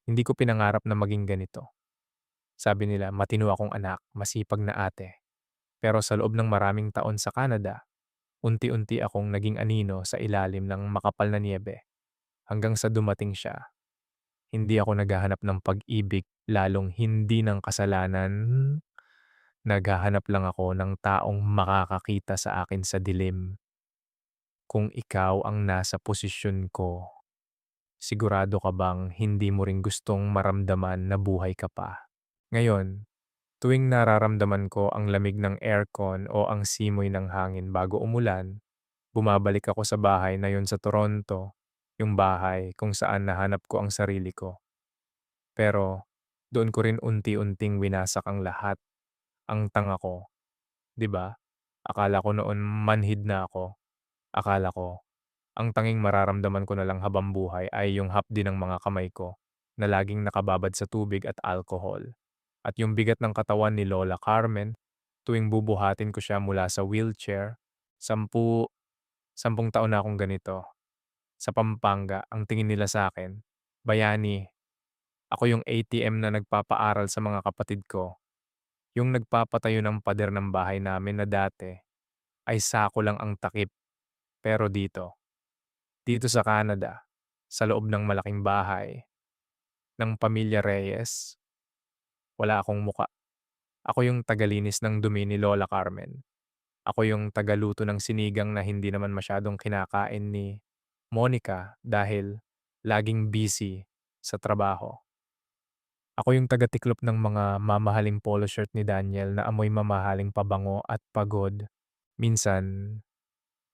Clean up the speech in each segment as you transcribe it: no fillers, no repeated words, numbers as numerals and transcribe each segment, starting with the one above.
Hindi ko pinangarap na maging ganito. Sabi nila matino akong anak, masipag na ate. Pero sa loob ng maraming taon sa Canada, unti-unti akong naging anino sa ilalim ng makapal na niyebe. Hanggang sa dumating siya, hindi ako naghahanap ng pag-ibig, lalong hindi ng kasalanan. Naghahanap lang ako ng taong makakakita sa akin sa dilim. Kung ikaw ang nasa posisyon ko, sigurado ka bang hindi mo rin gustong maramdaman na buhay ka pa? Ngayon, tuwing nararamdaman ko ang lamig ng aircon o ang simoy ng hangin bago umulan, bumabalik ako sa bahay na yun sa Toronto, yung bahay kung saan nahanap ko ang sarili ko. Pero doon ko rin unti-unting winasak ang lahat, ang tanga ko, 'di ba? Akala ko noon manhid na ako. Akala ko ang tanging mararamdaman ko na lang habang buhay ay yung hapdi ng mga kamay ko na laging nakababad sa tubig at alcohol. At yung bigat ng katawan ni Lola Carmen tuwing bubuhatin ko siya mula sa wheelchair. 10 taon na akong ganito. Sa Pampanga, ang tingin nila sa akin, bayani. Ako yung ATM na nagpapaaral sa mga kapatid ko. Yung nagpapatayo ng pader ng bahay namin na dati ay sako lang ang takip. Pero dito sa Canada, sa loob ng malaking bahay, ng pamilya Reyes, wala akong muka. Ako yung tagalinis ng dumi ni Lola Carmen. Ako yung tagaluto ng sinigang na hindi naman masyadong kinakain ni Monica dahil laging busy sa trabaho. Ako yung tagatiklop ng mga mamahaling polo shirt ni Daniel na amoy mamahaling pabango at pagod. Minsan,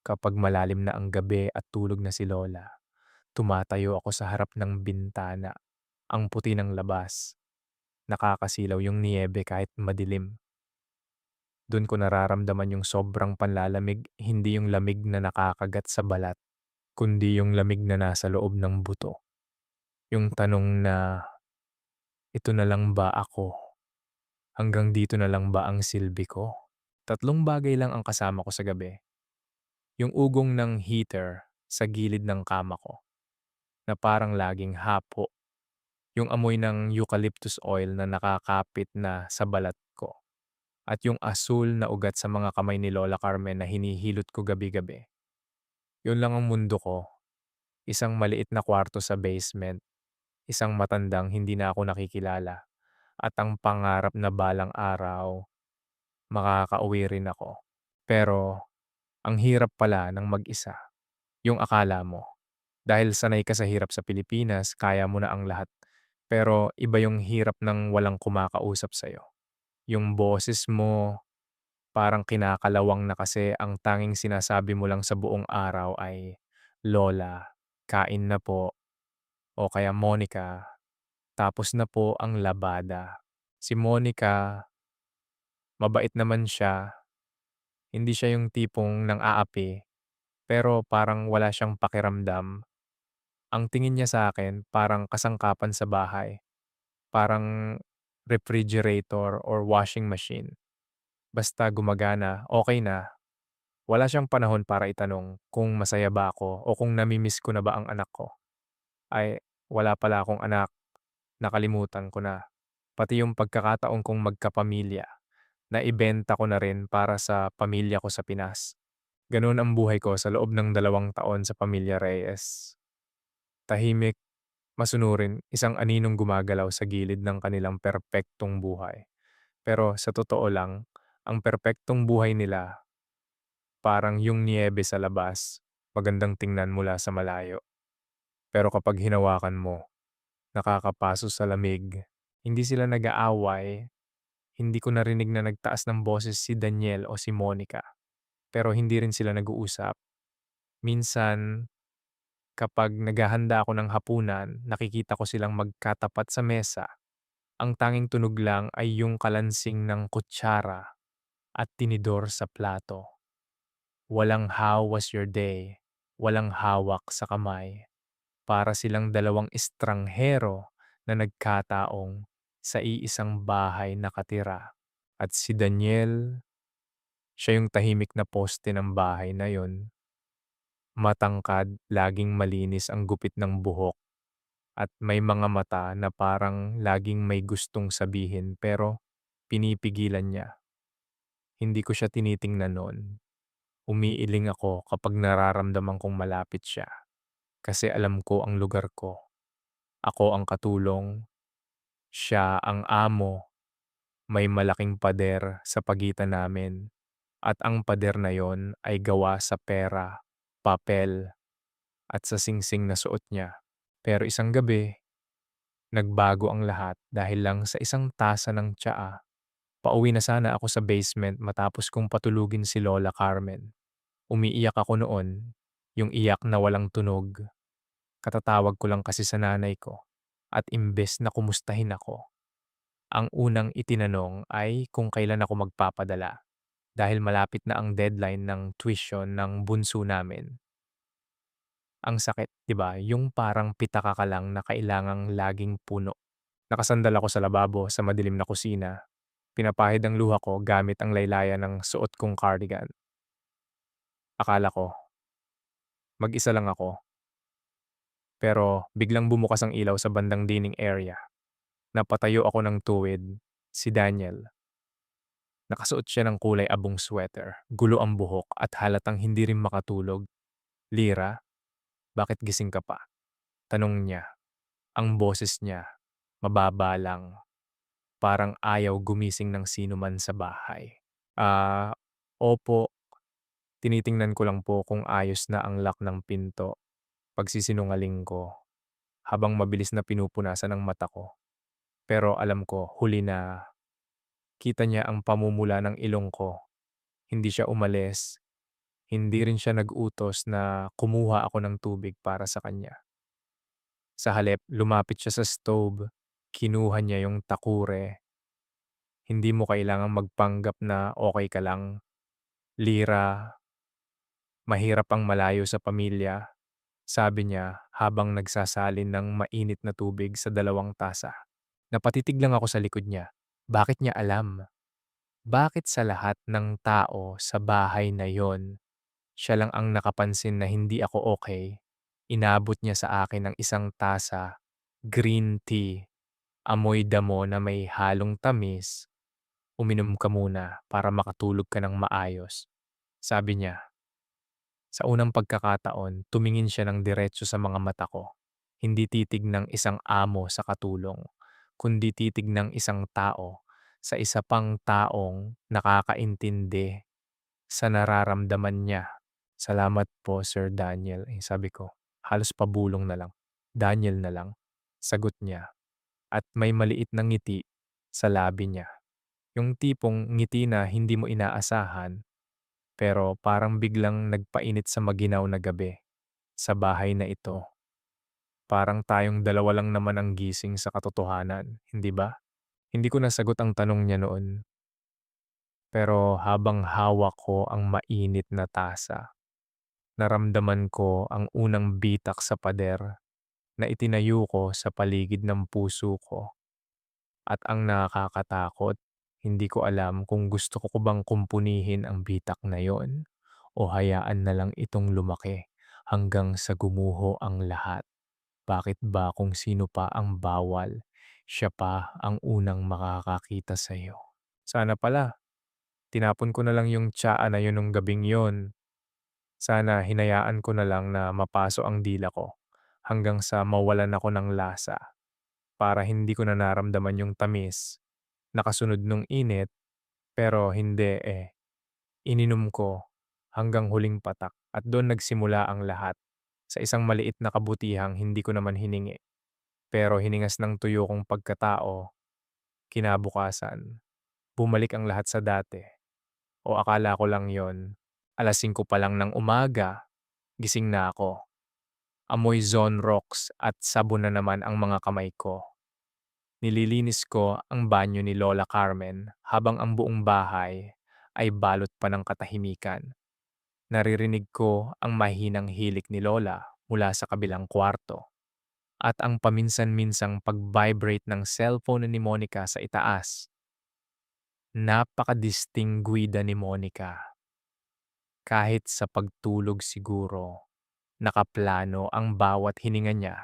kapag malalim na ang gabi at tulog na si Lola, tumatayo ako sa harap ng bintana. Ang puti ng labas, nakakasilaw yung niyebe kahit madilim. Do'n ko nararamdaman yung sobrang panlalamig, hindi yung lamig na nakakagat sa balat, kundi yung lamig na nasa loob ng buto. Yung tanong na, ito na lang ba ako? Hanggang dito na lang ba ang silbi ko? Tatlong bagay lang ang kasama ko sa gabi. Yung ugong ng heater sa gilid ng kama ko, na parang laging hapo. Yung amoy ng eucalyptus oil na nakakapit na sa balat ko. At yung asul na ugat sa mga kamay ni Lola Carmen na hinihilot ko gabi-gabi. Yun lang ang mundo ko. Isang maliit na kwarto sa basement. Isang matandang hindi na ako nakikilala. At ang pangarap na balang araw, makakauwi rin ako. Pero ang hirap pala ng mag-isa. Yung akala mo. Dahil sanay ka sa hirap sa Pilipinas, kaya mo na ang lahat. Pero iba yung hirap ng walang kumakausap sa'yo. Yung boses mo, parang kinakalawang na kasi ang tanging sinasabi mo lang sa buong araw ay, "Lola, kain na po." O kaya, "Monica, tapos na po ang labada." Si Monica, mabait naman siya, hindi siya yung tipong nang-aapi, pero parang wala siyang pakiramdam. Ang tingin niya sa akin parang kasangkapan sa bahay, parang refrigerator or washing machine. Basta gumagana, okey na. Wala siyang panahon para itanong kung masaya ba ako o kung nami-miss ko na ba ang anak ko. Ay, wala pala akong anak, nakalimutan ko na. Pati yung pagkakataon kong magkapamilya, naibenta ko na rin para sa pamilya ko sa Pinas. Gano'n ang buhay ko sa loob ng 2 taon sa pamilya Reyes. Tahimik, masunurin, isang aninong gumagalaw sa gilid ng kanilang perpektong buhay. Pero sa totoo lang, ang perpektong buhay nila parang yung niyebe sa labas, magandang tingnan mula sa malayo. Pero kapag hinawakan mo, nakakapaso sa lamig. Hindi sila nag-aaway, hindi ko narinig na nagtaas ng boses si Daniel o si Monica, pero hindi rin sila nag-uusap. Minsan, kapag naghahanda ako ng hapunan, nakikita ko silang magkatapat sa mesa. Ang tanging tunog lang ay yung kalansing ng kutsara at tinidor sa plato. Walang "How was your day?" Walang hawak sa kamay. Para silang dalawang estranghero na nagkataong sa iisang bahay nakatira. At si Daniel, siya yung tahimik na poste ng bahay na yon. Matangkad, laging malinis ang gupit ng buhok. at may mga mata na parang laging may gustong sabihin pero pinipigilan niya. Hindi ko siya tinitingnan noon. Umiiling ako kapag nararamdaman kong malapit siya kasi alam ko ang lugar ko. Ako ang katulong, siya ang amo, may malaking pader sa pagitan namin at ang pader na yon ay gawa sa pera, papel at sa singsing na suot niya. Pero isang gabi, nagbago ang lahat dahil lang sa isang tasa ng tsaa. Pauwi na sana ako sa basement matapos kong patulugin si Lola Carmen. Umiiyak ako noon, yung iyak na walang tunog. Katatawag ko lang kasi sa nanay ko. At imbes na kumustahin ako, ang unang itinanong ay kung kailan ako magpapadala. Dahil malapit na ang deadline ng tuition ng bunso namin. Ang sakit, 'di ba? Yung parang pitaka ka lang na kailangang laging puno. Nakasandal ako sa lababo sa madilim na kusina. Pinapahid ang luha ko gamit ang laylayan ng suot kong cardigan. Akala ko, mag-isa lang ako. Pero biglang bumukas ang ilaw sa bandang dining area. Napatayo ako ng tuwid. Si Daniel. Nakasuot siya ng kulay abong sweater, gulo ang buhok at halatang hindi rin makatulog. Lira, bakit gising ka pa? Tanong niya. Ang boses niya, mababa lang. Parang ayaw gumising ng sino man sa bahay. Ah, opo, tinitingnan ko lang po kung ayos na ang lock ng pinto. Pagsisinungaling ko, habang mabilis na pinupunasan ang mata ko. Pero alam ko, huli na. Kita niya ang pamumula ng ilong ko. Hindi siya umalis. Hindi rin siya nag-utos na kumuha ako ng tubig para sa kanya. Sa halip, lumapit siya sa stove. Kinuha niya yung takure. Hindi mo kailangang magpanggap na okay ka lang. Lira, mahirap ang malayo sa pamilya, sabi niya habang nagsasalin ng mainit na tubig sa dalawang tasa. Napatitig lang ako sa likod niya. Bakit niya alam? Bakit sa lahat ng tao sa bahay na yon, siya lang ang nakapansin na hindi ako okay? Inabot niya sa akin ng isang tasa, green tea, amoy damo na may halong tamis. Uminom ka muna para makatulog ka ng maayos, sabi niya. Sa unang pagkakataon, tumingin siya ng diretso sa mga mata ko. Hindi titig ng isang amo sa katulong, kundi titig ng isang tao sa isa pang taong nakakaintindi sa nararamdaman niya. Salamat po, Sir Daniel, sabi ko. Halos pabulong na lang. Daniel na lang, sagot niya. At may maliit na ngiti sa labi niya. Yung tipong ngiti na hindi mo inaasahan, pero parang biglang nagpainit sa maginaw na gabi. Sa bahay na ito, parang tayong dalawa lang naman ang gising sa katotohanan, hindi ba? Hindi ko nasagot ang tanong niya noon, pero habang hawak ko ang mainit na tasa, naramdaman ko ang unang bitak sa pader na itinayo ko sa paligid ng puso ko. At ang nakakatakot, hindi ko alam kung gusto ko bang kumpunihin ang bitak na yon o hayaan na lang itong lumaki hanggang sa gumuho ang lahat. Bakit ba kung sino pa ang bawal, siya pa ang unang makakakita sa'yo? Sana pala, tinapon ko na lang yung tsaa na yun nung gabing yon. Sana hinayaan ko na lang na mapaso ang dila ko hanggang sa mawalan ako ng lasa para hindi ko na naramdaman yung tamis. Nakasunod nung init, pero hindi eh. Ininom ko hanggang huling patak at doon nagsimula ang lahat. Sa isang maliit na kabutihang hindi ko naman hiningi. Pero hiningas ng tuyo kong pagkatao, kinabukasan, bumalik ang lahat sa dati. O akala ko lang yon. 5:00 pa lang ng umaga, gising na ako. Amoy Zone Rocks at sabon na naman ang mga kamay ko. Nililinis ko ang banyo ni Lola Carmen habang ang buong bahay ay balot pa ng katahimikan. Naririnig ko ang mahinang hilik ni Lola mula sa kabilang kwarto at ang paminsan-minsang pag-vibrate ng cellphone ni Monica sa itaas. Napaka-distinguida ni Monica. Kahit sa pagtulog siguro, nakaplano ang bawat hininga niya.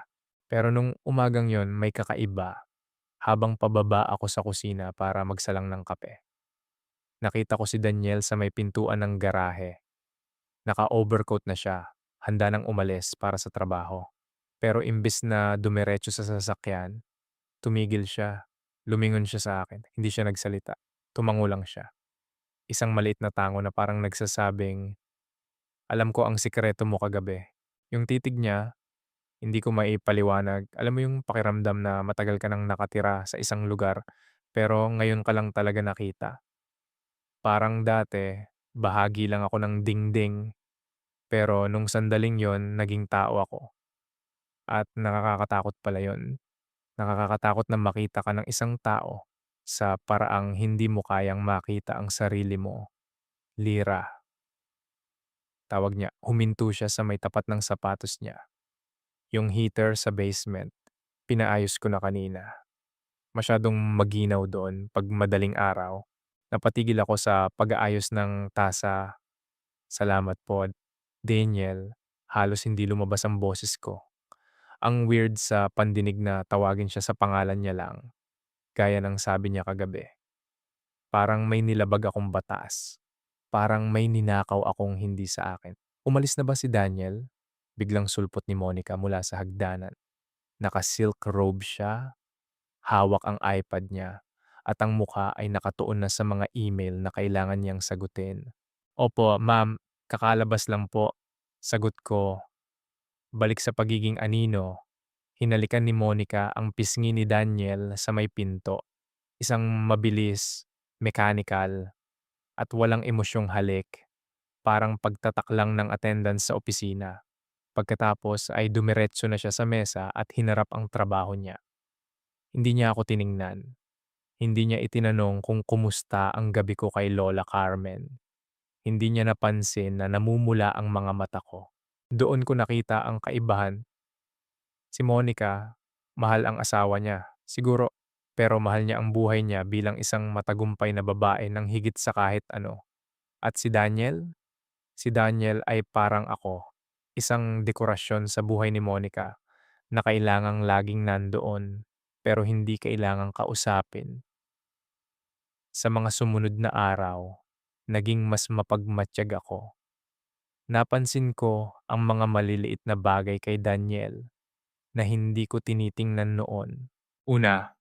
Pero nung umagang yon may kakaiba. Habang pababa ako sa kusina para magsalang ng kape, nakita ko si Daniel sa may pintuan ng garahe. Naka-overcoat na siya, handa nang umalis para sa trabaho. Pero imbes na dumiretso sa sasakyan, tumigil siya. Lumingon siya sa akin, hindi siya nagsalita. Tumango lang siya. Isang maliit na tango na parang nagsasabing, "Alam ko ang sikreto mo kagabi." Yung titig niya, hindi ko maipaliwanag. Alam mo yung pakiramdam na matagal ka nang nakatira sa isang lugar, pero ngayon ka lang talaga nakita. Parang dati, bahagi lang ako ng dingding, pero nung sandaling yon naging tao ako. At nakakatakot pala yon. Nakakatakot na makita ka ng isang tao sa paraang hindi mo kayang makita ang sarili mo. Lira, tawag niya. Huminto siya sa may tapat ng sapatos niya. Yung heater sa basement, pinaayos ko na kanina. Masyadong maginaw doon 'pag madaling araw. Napatigil ako sa pag-aayos ng tasa. "Salamat po, Daniel." Halos hindi lumabas ang boses ko. Ang weird sa pandinig na tawagin siya sa pangalan niya lang, gaya ng sabi niya kagabi. Parang may nilabag akong batas. Parang may ninakaw akong hindi sa akin. "Umalis na ba si Daniel?" Biglang sulpot ni Monica mula sa hagdanan. Naka-silk robe siya, hawak ang iPad niya, at ang mukha ay nakatuon na sa mga email na kailangan niyang sagutin. "Opo, ma'am, kakalabas lang po." Sagot ko, balik sa pagiging anino. Hinalikan ni Monica ang pisngi ni Daniel sa may pinto. Isang mabilis, mechanical, at walang emosyong halik. Parang pagtatak lang ng attendance sa opisina. Pagkatapos ay dumiretso na siya sa mesa at hinarap ang trabaho niya. Hindi niya ako tiningnan. Hindi niya itinanong kung kumusta ang gabi ko kay Lola Carmen. Hindi niya napansin na namumula ang mga mata ko. Doon ko nakita ang kaibahan. Si Monica, mahal ang asawa niya, siguro, pero mahal niya ang buhay niya bilang isang matagumpay na babae ng higit sa kahit ano. At si Daniel? Si Daniel ay parang ako, isang dekorasyon sa buhay ni Monica na kailangang laging nandoon pero hindi kailangang kausapin. Sa mga sumunod na araw, naging mas mapagmatyag ako. Napansin ko ang mga maliliit na bagay kay Daniel na hindi ko tinitingnan noon. Una,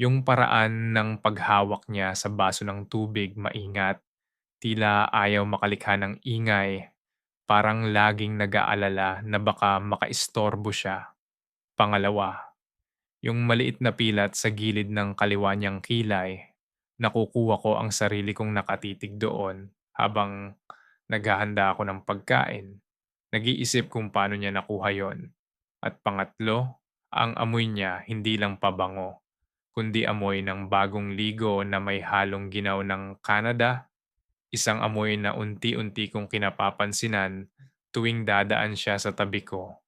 yung paraan ng paghawak niya sa baso ng tubig maingat, tila ayaw makalikha ng ingay, parang laging nag-aalala na baka makaistorbo siya. Pangalawa, yung maliit na pilat sa gilid ng kaliwa niyang kilay, nakukuha ko ang sarili kong nakatitig doon habang naghahanda ako ng pagkain. Nag-iisip kung paano niya nakuha yon. At pangatlo, ang amoy niya hindi lang pabango, kundi amoy ng bagong ligo na may halong ginaw ng Canada, isang amoy na unti-unti kong kinapapansinan tuwing dadaan siya sa tabi ko.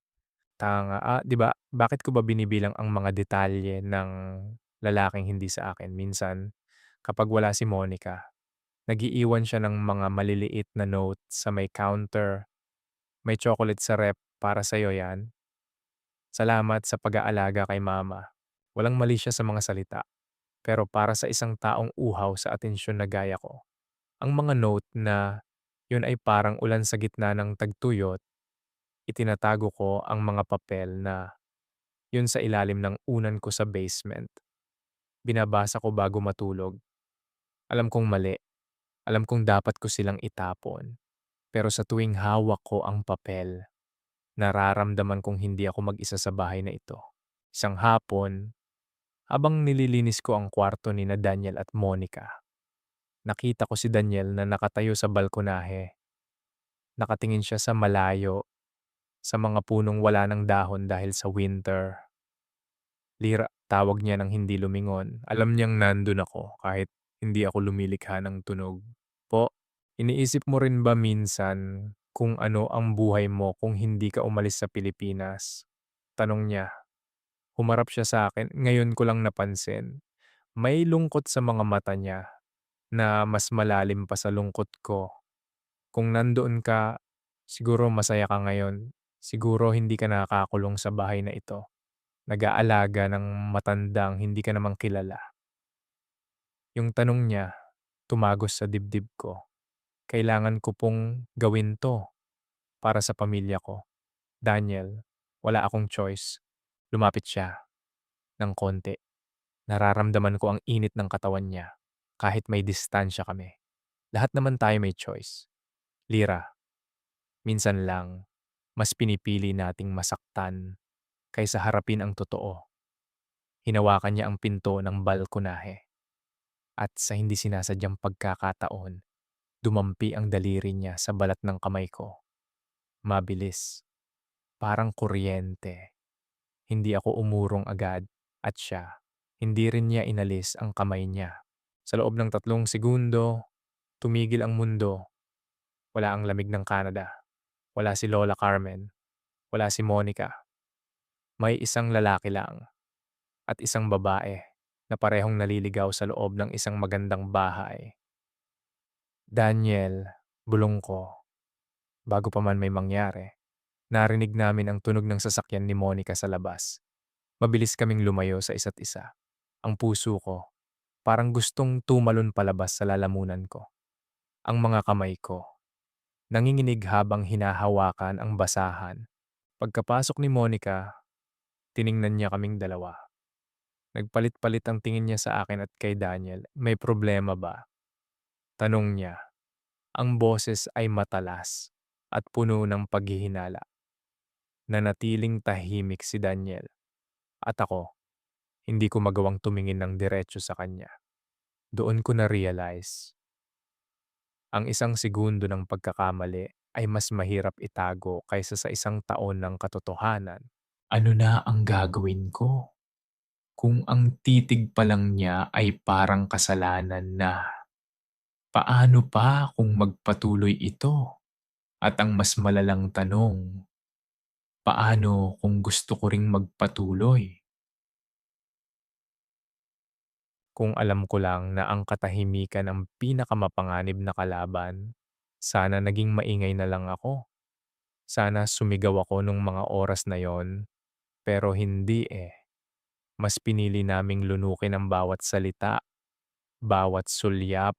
Tanga, 'di ba, bakit ko ba binibilang ang mga detalye ng lalaking hindi sa akin? Minsan, kapag wala si Monica, nag-iiwan siya ng mga maliliit na note sa may counter. "May chocolate sa ref, para sa'yo 'yan. Salamat sa pag-aalaga kay mama." Walang mali siya sa mga salita, pero para sa isang taong uhaw sa atensyon na gaya ko, ang mga note na yun ay parang ulan sa gitna ng tagtuyot. Itinatago ko ang mga papel na yun sa ilalim ng unan ko sa basement. Binabasa ko bago matulog. Alam kong mali, alam kong dapat ko silang itapon. Pero sa tuwing hawak ko ang papel, nararamdaman kong hindi ako mag-isa sa bahay na ito. Isang hapon, habang nililinis ko ang kwarto ni na Daniel at Monica, nakita ko si Daniel na nakatayo sa balkonahe. Nakatingin siya sa malayo, sa mga punong wala ng dahon dahil sa winter. Lira, tawag niya ng hindi lumingon. Alam niyang nandun ako kahit hindi ako lumilikha ng tunog. Po, iniisip mo rin ba minsan kung ano ang buhay mo kung hindi ka umalis sa Pilipinas? Tanong niya. Humarap siya sa akin, ngayon ko lang napansin. May lungkot sa mga mata niya na mas malalim pa sa lungkot ko. Kung nandoon ka, siguro masaya ka ngayon. Siguro hindi ka nakakulong sa bahay na ito. nag-aalaga ng matandang hindi ka naman kilala. Yung tanong niya, tumagos sa dibdib ko. Kailangan ko pong gawin 'to para sa pamilya ko. Daniel, wala akong choice. Lumapit siya ng konti. Nararamdaman ko ang init ng katawan niya kahit may distansya kami. Lahat naman tayo may choice. Lira, minsan lang, mas pinipili nating masaktan kaysa harapin ang totoo. Hinawakan niya ang pinto ng balkonahe at sa hindi sinasadyang pagkakataon, dumampi ang daliri niya sa balat ng kamay ko. Mabilis, parang kuryente. Hindi ako umurong agad at siya, hindi rin niya inalis ang kamay niya. Sa loob ng 3 segundo, tumigil ang mundo. Wala ang lamig ng Canada. Wala si Lola Carmen. Wala si Monica. May isang lalaki lang at isang babae na parehong naliligaw sa loob ng isang magandang bahay. Daniel, bulong ko, bago pa man may mangyari. Narinig namin ang tunog ng sasakyan ni Monica sa labas. Mabilis kaming lumayo sa isa't isa. Ang puso ko, parang gustong tumalon palabas sa lalamunan ko. Ang mga kamay ko, nanginginig habang hinahawakan ang basahan. Pagkapasok ni Monica, tiningnan niya kaming dalawa. Nagpalit-palit ang tingin niya sa akin at kay Daniel. May problema ba? Tanong niya. Ang boses ay matalas at puno ng paghihinala. Nanatiling tahimik si Daniel. At ako, hindi ko magawang tumingin ng diretso sa kanya. Doon ko na-realize, ang 1 segundo ng pagkakamali ay mas mahirap itago kaysa sa 1 taon ng katotohanan. Ano na ang gagawin ko? Kung ang titig pa lang niya ay parang kasalanan na, paano pa kung magpatuloy ito? At ang mas malalang tanong, paano kung gusto ko ring magpatuloy? Kung alam ko lang na ang katahimikan ang pinakamapanganib na kalaban, sana naging maingay na lang ako. Sana sumigaw ako nung mga oras na yon, pero hindi eh. Mas pinili naming lunukin ang bawat salita, bawat sulyap,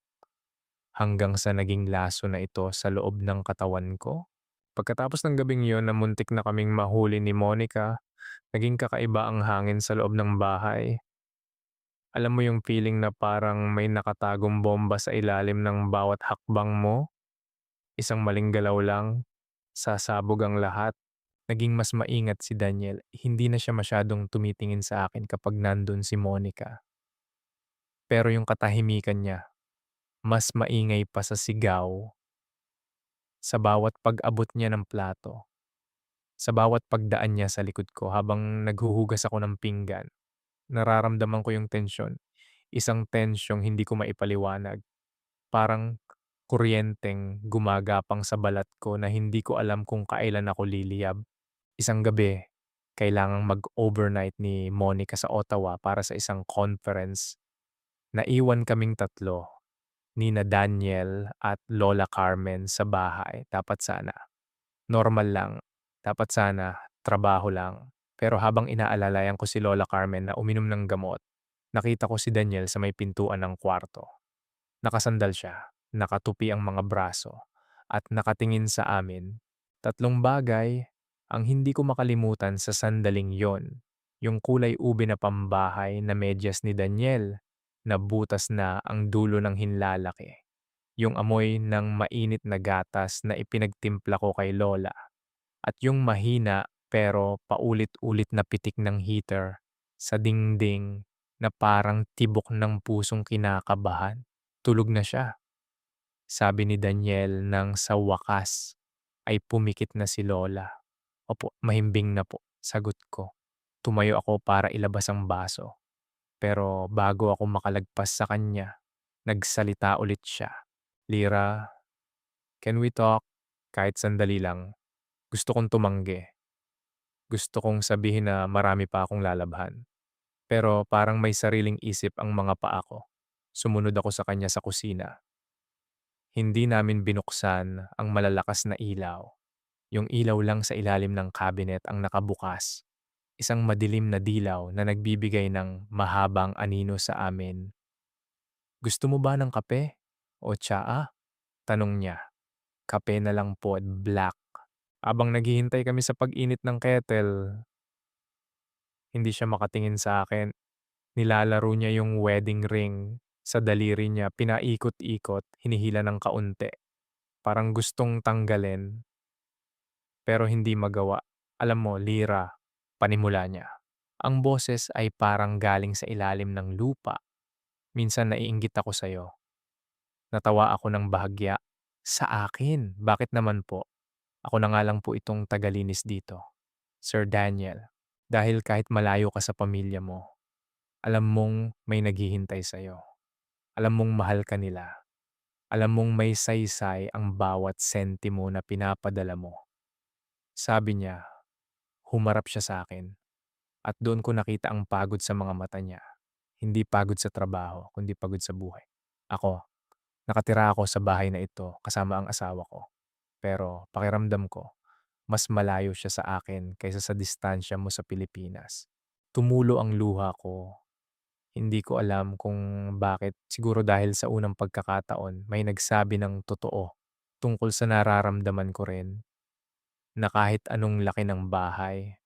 hanggang sa naging laso na ito sa loob ng katawan ko. Pagkatapos ng gabing yon na muntik na kaming mahuli ni Monica, naging kakaiba ang hangin sa loob ng bahay. Alam mo yung feeling na parang may nakatagong bomba sa ilalim ng bawat hakbang mo? Isang maling galaw lang, sasabog ang lahat. Naging mas maingat si Daniel. Hindi na siya masyadong tumitingin sa akin kapag nandun si Monica. Pero yung katahimikan niya, mas maingay pa sa sigaw, sa bawat pag-abot niya ng plato, sa bawat pagdaan niya sa likod ko habang naghuhugas ako ng pinggan. Nararamdaman ko yung tensyon. Isang tensyong hindi ko maipaliwanag. Parang kuryenteng gumagapang sa balat ko na hindi ko alam kung kailan ako liliyab. Isang gabi, kailangang mag-overnight ni Monica sa Ottawa para sa isang conference. Naiwan kaming tatlo, nina Daniel at Lola Carmen sa bahay. Dapat sana, normal lang. Dapat sana, trabaho lang. Pero habang inaalalayan ko si Lola Carmen na uminom ng gamot, nakita ko si Daniel sa may pintuan ng kwarto. Nakasandal siya, nakatupi ang mga braso, at nakatingin sa amin. 3 bagay ang hindi ko makalimutan sa sandaling yon. Yung kulay ube na pambahay na medyas ni Daniel, na butas na ang dulo ng hinlalaki. Yung amoy ng mainit na gatas na ipinagtimpla ko kay Lola. At yung mahina pero paulit-ulit na pitik ng heater sa dingding na parang tibok ng pusong kinakabahan. Tulog na siya, sabi ni Daniel nang sa wakas ay pumikit na si Lola. Opo, mahimbing na po, sagot ko. Tumayo ako para ilabas ang baso. Pero bago ako makalagpas sa kanya, nagsalita ulit siya. Lira, can we talk? Kahit sandali lang. Gusto kong tumanggi. Gusto kong sabihin na marami pa akong lalabhan. Pero parang may sariling isip ang mga paa ko. Sumunod ako sa kanya sa kusina. Hindi namin binuksan ang malalakas na ilaw. Yung ilaw lang sa ilalim ng cabinet ang nakabukas. isang madilim na dilaw na nagbibigay ng mahabang anino sa amin. "Gusto mo ba ng kape o tsaa?" tanong niya. "Kape na lang po at black." Habang naghihintay kami sa pag-init ng kettle, hindi siya makatingin sa akin. Nilalaro niya yung wedding ring sa daliri niya, pinaikot-ikot, hinihila ng kaunti. Parang gustong tanggalin, pero hindi magawa. Alam mo, Lira, panimula niya. Ang boses ay parang galing sa ilalim ng lupa. Minsan naiinggit ako sa'yo. Natawa ako ng bahagya. Sa akin? Bakit naman po? Ako na nga lang po itong tagalinis dito. Sir Daniel, dahil kahit malayo ka sa pamilya mo, alam mong may naghihintay sa'yo. Alam mong mahal ka nila. Alam mong may saysay ang bawat sentimo na pinapadala mo. Sabi niya, humarap siya sa akin at doon ko nakita ang pagod sa mga mata niya. Hindi pagod sa trabaho, kundi pagod sa buhay. Ako, nakatira ako sa bahay na ito kasama ang asawa ko. Pero pakiramdam ko, mas malayo siya sa akin kaysa sa distansya mo sa Pilipinas. Tumulo ang luha ko. Hindi ko alam kung bakit. Siguro dahil sa unang pagkakataon may nagsabi ng totoo tungkol sa nararamdaman ko rin, na kahit anong laki ng bahay,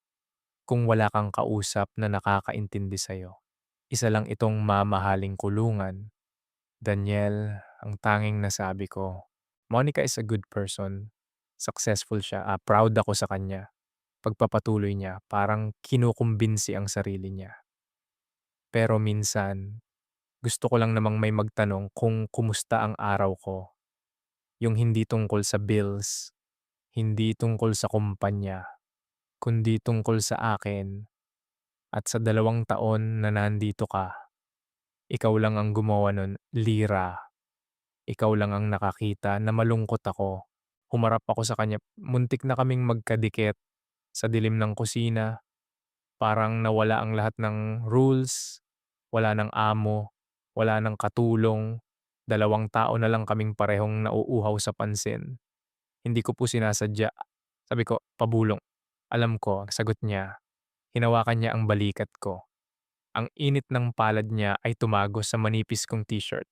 kung wala kang kausap na nakakaintindi sa'yo, isa lang itong mamahaling kulungan. Daniel, ang tanging nasabi ko, Monica is a good person. Successful siya. Proud ako sa kanya. Pagpapatuloy niya, parang kinukumbinsi ang sarili niya. Pero minsan, gusto ko lang namang may magtanong kung kumusta ang araw ko. Yung hindi tungkol sa bills, hindi tungkol sa kumpanya, kundi tungkol sa akin. At sa 2 taon na nandito ka, ikaw lang ang gumawa nun, Lira. Ikaw lang ang nakakita na malungkot ako. Humarap ako sa kanya, muntik na kaming magkadikit sa dilim ng kusina. Parang nawala ang lahat ng rules, wala ng amo, wala ng katulong. 2 tao na lang kaming parehong nauuhaw sa pansin. Hindi ko po sinasadya. Sabi ko, pabulong. Alam ko, sagot niya. Hinawakan niya ang balikat ko. Ang init ng palad niya ay tumagos sa manipis kong t-shirt.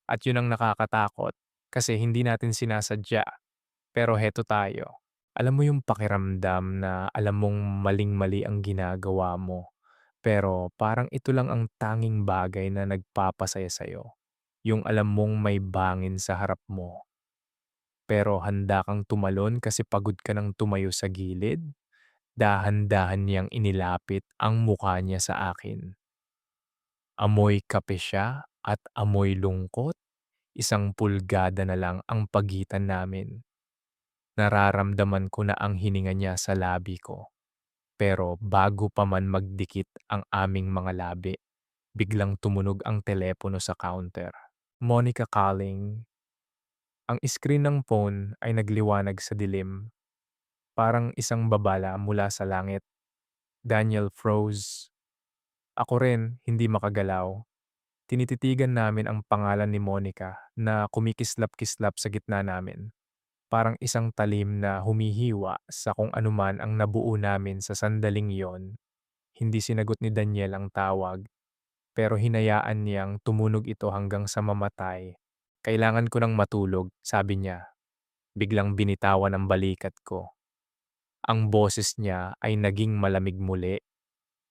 At yun ang nakakatakot kasi hindi natin sinasadya. Pero heto tayo. Alam mo yung pakiramdam na alam mong maling-mali ang ginagawa mo. Pero parang ito lang ang tanging bagay na nagpapasaya sa'yo. Yung alam mong may bangin sa harap mo. Pero handa kang tumalon kasi pagod ka ng tumayo sa gilid. Dahan-dahan niyang inilapit ang mukha niya sa akin. Amoy kape siya at amoy lungkot. 1 pulgada na lang ang pagitan namin. Nararamdaman ko na ang hininga niya sa labi ko. Pero bago pa man magdikit ang aming mga labi, biglang tumunog ang telepono sa counter. Monica calling. Ang screen ng phone ay nagliwanag sa dilim. Parang isang babala mula sa langit. Daniel froze. Ako rin, hindi makagalaw. Tinititigan namin ang pangalan ni Monica na kumikislap-kislap sa gitna namin. Parang isang talim na humihiwa sa kung anuman ang nabuo namin sa sandaling yon. Hindi sinagot ni Daniel ang tawag, pero hinayaan niyang tumunog ito hanggang sa mamatay. Kailangan ko ng matulog, sabi niya. Biglang binitawan ang balikat ko. Ang boses niya ay naging malamig muli,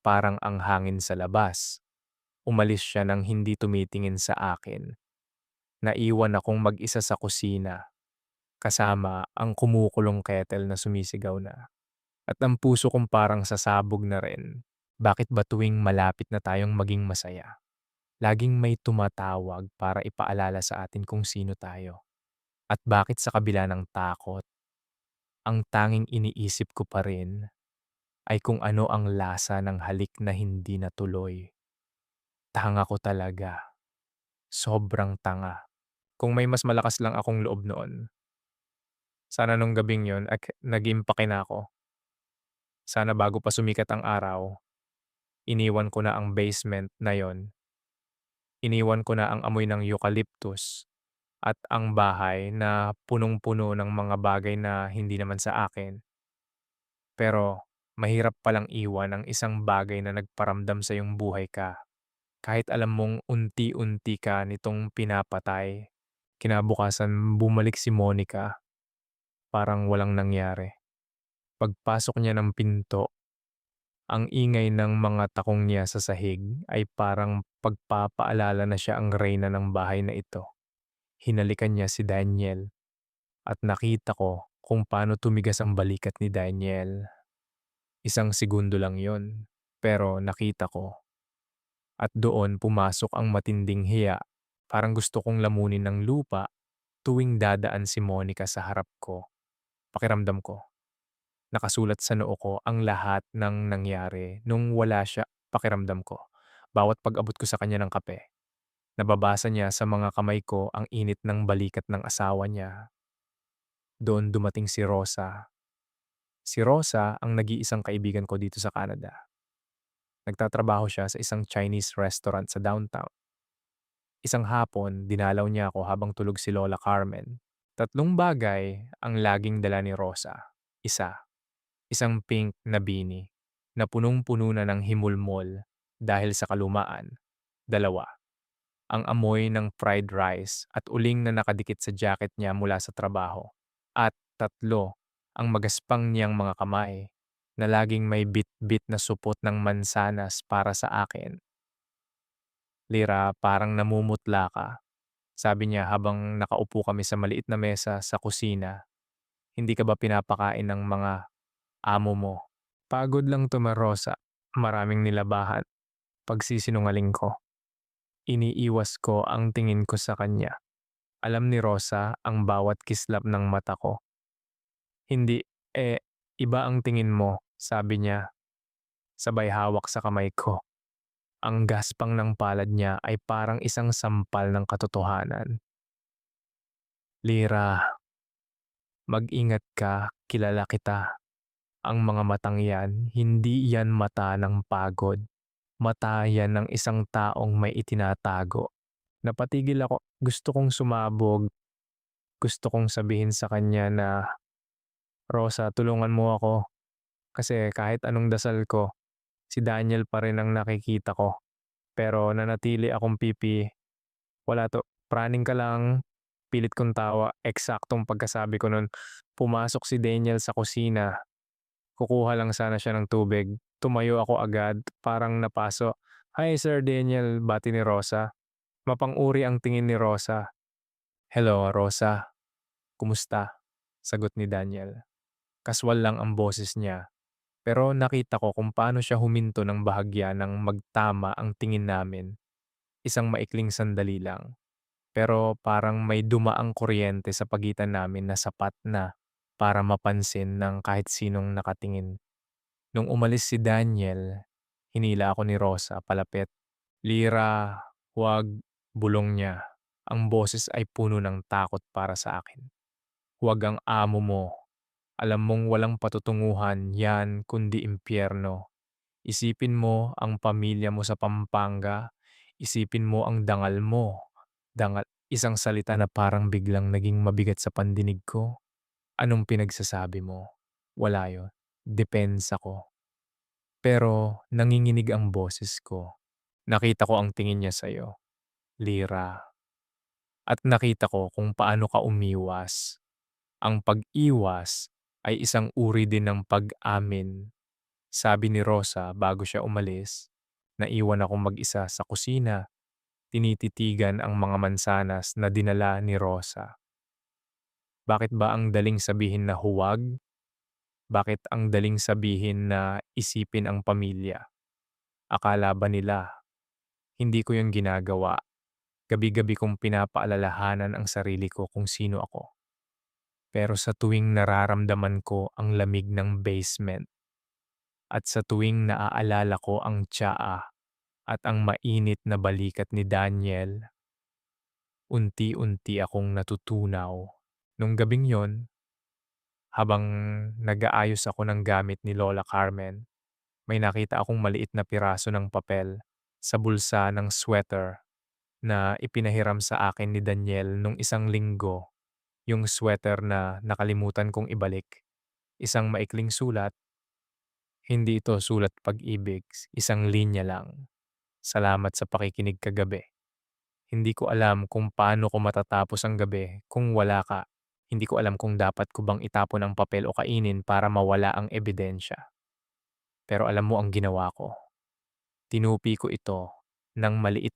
parang ang hangin sa labas. Umalis siya nang hindi tumitingin sa akin. Naiwan akong mag-isa sa kusina, kasama ang kumukulong kettle na sumisigaw na. At ang puso kong parang sasabog na rin. Bakit ba tuwing malapit na tayong maging masaya, laging may tumatawag para ipaalala sa atin kung sino tayo? At bakit sa kabila ng takot, ang tanging iniisip ko pa rin ay kung ano ang lasa ng halik na hindi natuloy? Tanga ko talaga. Sobrang tanga. Kung may mas malakas lang akong loob noon, sana nung gabing yon nag-impake na ako. Sana bago pa sumikat ang araw, iniwan ko na ang basement na yon. Iniwan ko na ang amoy ng eucalyptus at ang bahay na punong-puno ng mga bagay na hindi naman sa akin. Pero Mahirap palang iwan ang isang bagay na nagparamdam sa iyong buhay ka. Kahit alam mong unti-unti ka nitong pinapatay. Kinabukasan bumalik si Monica, parang walang nangyari. Pagpasok niya ng pinto, ang ingay ng mga takong niya sa sahig ay parang pagpapaalala na siya ang reyna ng bahay na ito. Hinalikan niya si Daniel at nakita ko kung paano tumigas ang balikat ni Daniel. Isang segundo lang yon, pero nakita ko. At doon pumasok ang matinding hiya. Parang gusto kong lamunin ng lupa tuwing dadaan si Monica sa harap ko. Pakiramdam ko, nakasulat sa noo ko ang lahat ng nangyari nung wala siya. Pakiramdam ko, bawat pag-abot ko sa kanya ng kape, nababasa niya sa mga kamay ko ang init ng balikat ng asawa niya. Doon dumating si Rosa. Si Rosa ang nag-iisang kaibigan ko dito sa Canada. Nagtatrabaho siya sa isang Chinese restaurant sa downtown. Isang hapon, dinalaw niya ako habang tulog si Lola Carmen. Tatlong bagay ang laging dala ni Rosa. Isa, isang pink na beanie na punong-puno na ng himulmol dahil sa kalumaan. Dalawa, ang amoy ng fried rice at uling na nakadikit sa jacket niya mula sa trabaho. At tatlo, ang magaspang niyang mga kamay na laging may bit-bit na supot ng mansanas para sa akin. Lira, parang namumutla ka. Sabi niya habang nakaupo kami sa maliit na mesa sa kusina. Hindi ka ba pinapakain ng mga amo mo? Pagod lang to, Rosa. Maraming nilabahan. Pagsisinungaling ko. Iniiwas ko ang tingin ko sa kanya. Alam ni Rosa ang bawat kislap ng mata ko. Hindi, iba ang tingin mo, sabi niya, sabay hawak sa kamay ko. Ang gaspang ng palad niya ay parang isang sampal ng katotohanan. Lira, mag-ingat ka, kilala kita. Ang mga matang yan, hindi yan mata ng pagod. Mata yan ng isang taong may itinatago. Napatigil ako, gusto kong sumabog. Gusto kong sabihin sa kanya na, Rosa, tulungan mo ako. Kasi kahit anong dasal ko, si Daniel pa rin ang nakikita ko. Pero nanatili akong pipi. Wala to, praning ka lang. Pilit kong tawa, eksaktong pagkasabi ko nun. Pumasok si Daniel sa kusina. Kukuha lang sana siya ng tubig. Tumayo ako agad, parang napaso. Hi Sir Daniel, bati ni Rosa. Mapang-uri ang tingin ni Rosa. Hello, Rosa. Kumusta? Sagot ni Daniel. Kaswal lang ang boses niya. Pero nakita ko kung paano siya huminto ng bahagya nang magtama ang tingin namin. Isang maikling sandali lang. Pero parang may dumaang kuryente sa pagitan namin na sapat na para mapansin ng kahit sinong nakatingin. Nung umalis si Daniel, hinila ako ni Rosa palapit. Lira, huwag, bulong niya. Ang boses ay puno ng takot para sa akin. Huwag ang amo mo. Alam mong walang patutunguhan yan kundi impyerno. Isipin mo ang pamilya mo sa Pampanga. Isipin mo ang dangal mo. Dangal, isang salita na parang biglang naging mabigat sa pandinig ko. Anong pinagsasabi mo? Wala yun. Depensa ko. Pero nanginginig ang boses ko. Nakita ko ang tingin niya sa'yo, Lira. At nakita ko kung paano ka umiwas. Ang pag-iwas ay isang uri din ng pag-amin. Sabi ni Rosa bago siya umalis, naiwan akong mag-isa sa kusina, tinititigan ang mga mansanas na dinala ni Rosa. Bakit ba ang daling sabihin na huwag? Bakit ang daling sabihin na isipin ang pamilya? Akala ba nila hindi ko yun ginagawa? Gabi-gabi kong pinapaalalahanan ang sarili ko kung sino ako. Pero sa tuwing nararamdaman ko ang lamig ng basement at sa tuwing naaalala ko ang tsaa at ang mainit na balikat ni Daniel, unti-unti akong natutunaw. Nung gabing yon, habang nag-aayos ako ng gamit ni Lola Carmen, may nakita akong maliit na piraso ng papel sa bulsa ng sweater na ipinahiram sa akin ni Daniel nung isang linggo. Yung sweater na nakalimutan kong ibalik. Isang maikling sulat, Hindi ito sulat pag-ibig, isang linya lang. Salamat sa pakikinig kagabi. Hindi ko alam kung paano ko matatapos ang gabi kung wala ka. Hindi ko alam kung dapat ko bang itapon ang papel o kainin para mawala ang ebidensya. Pero alam mo ang ginawa ko. Tinupi ko ito ng maliit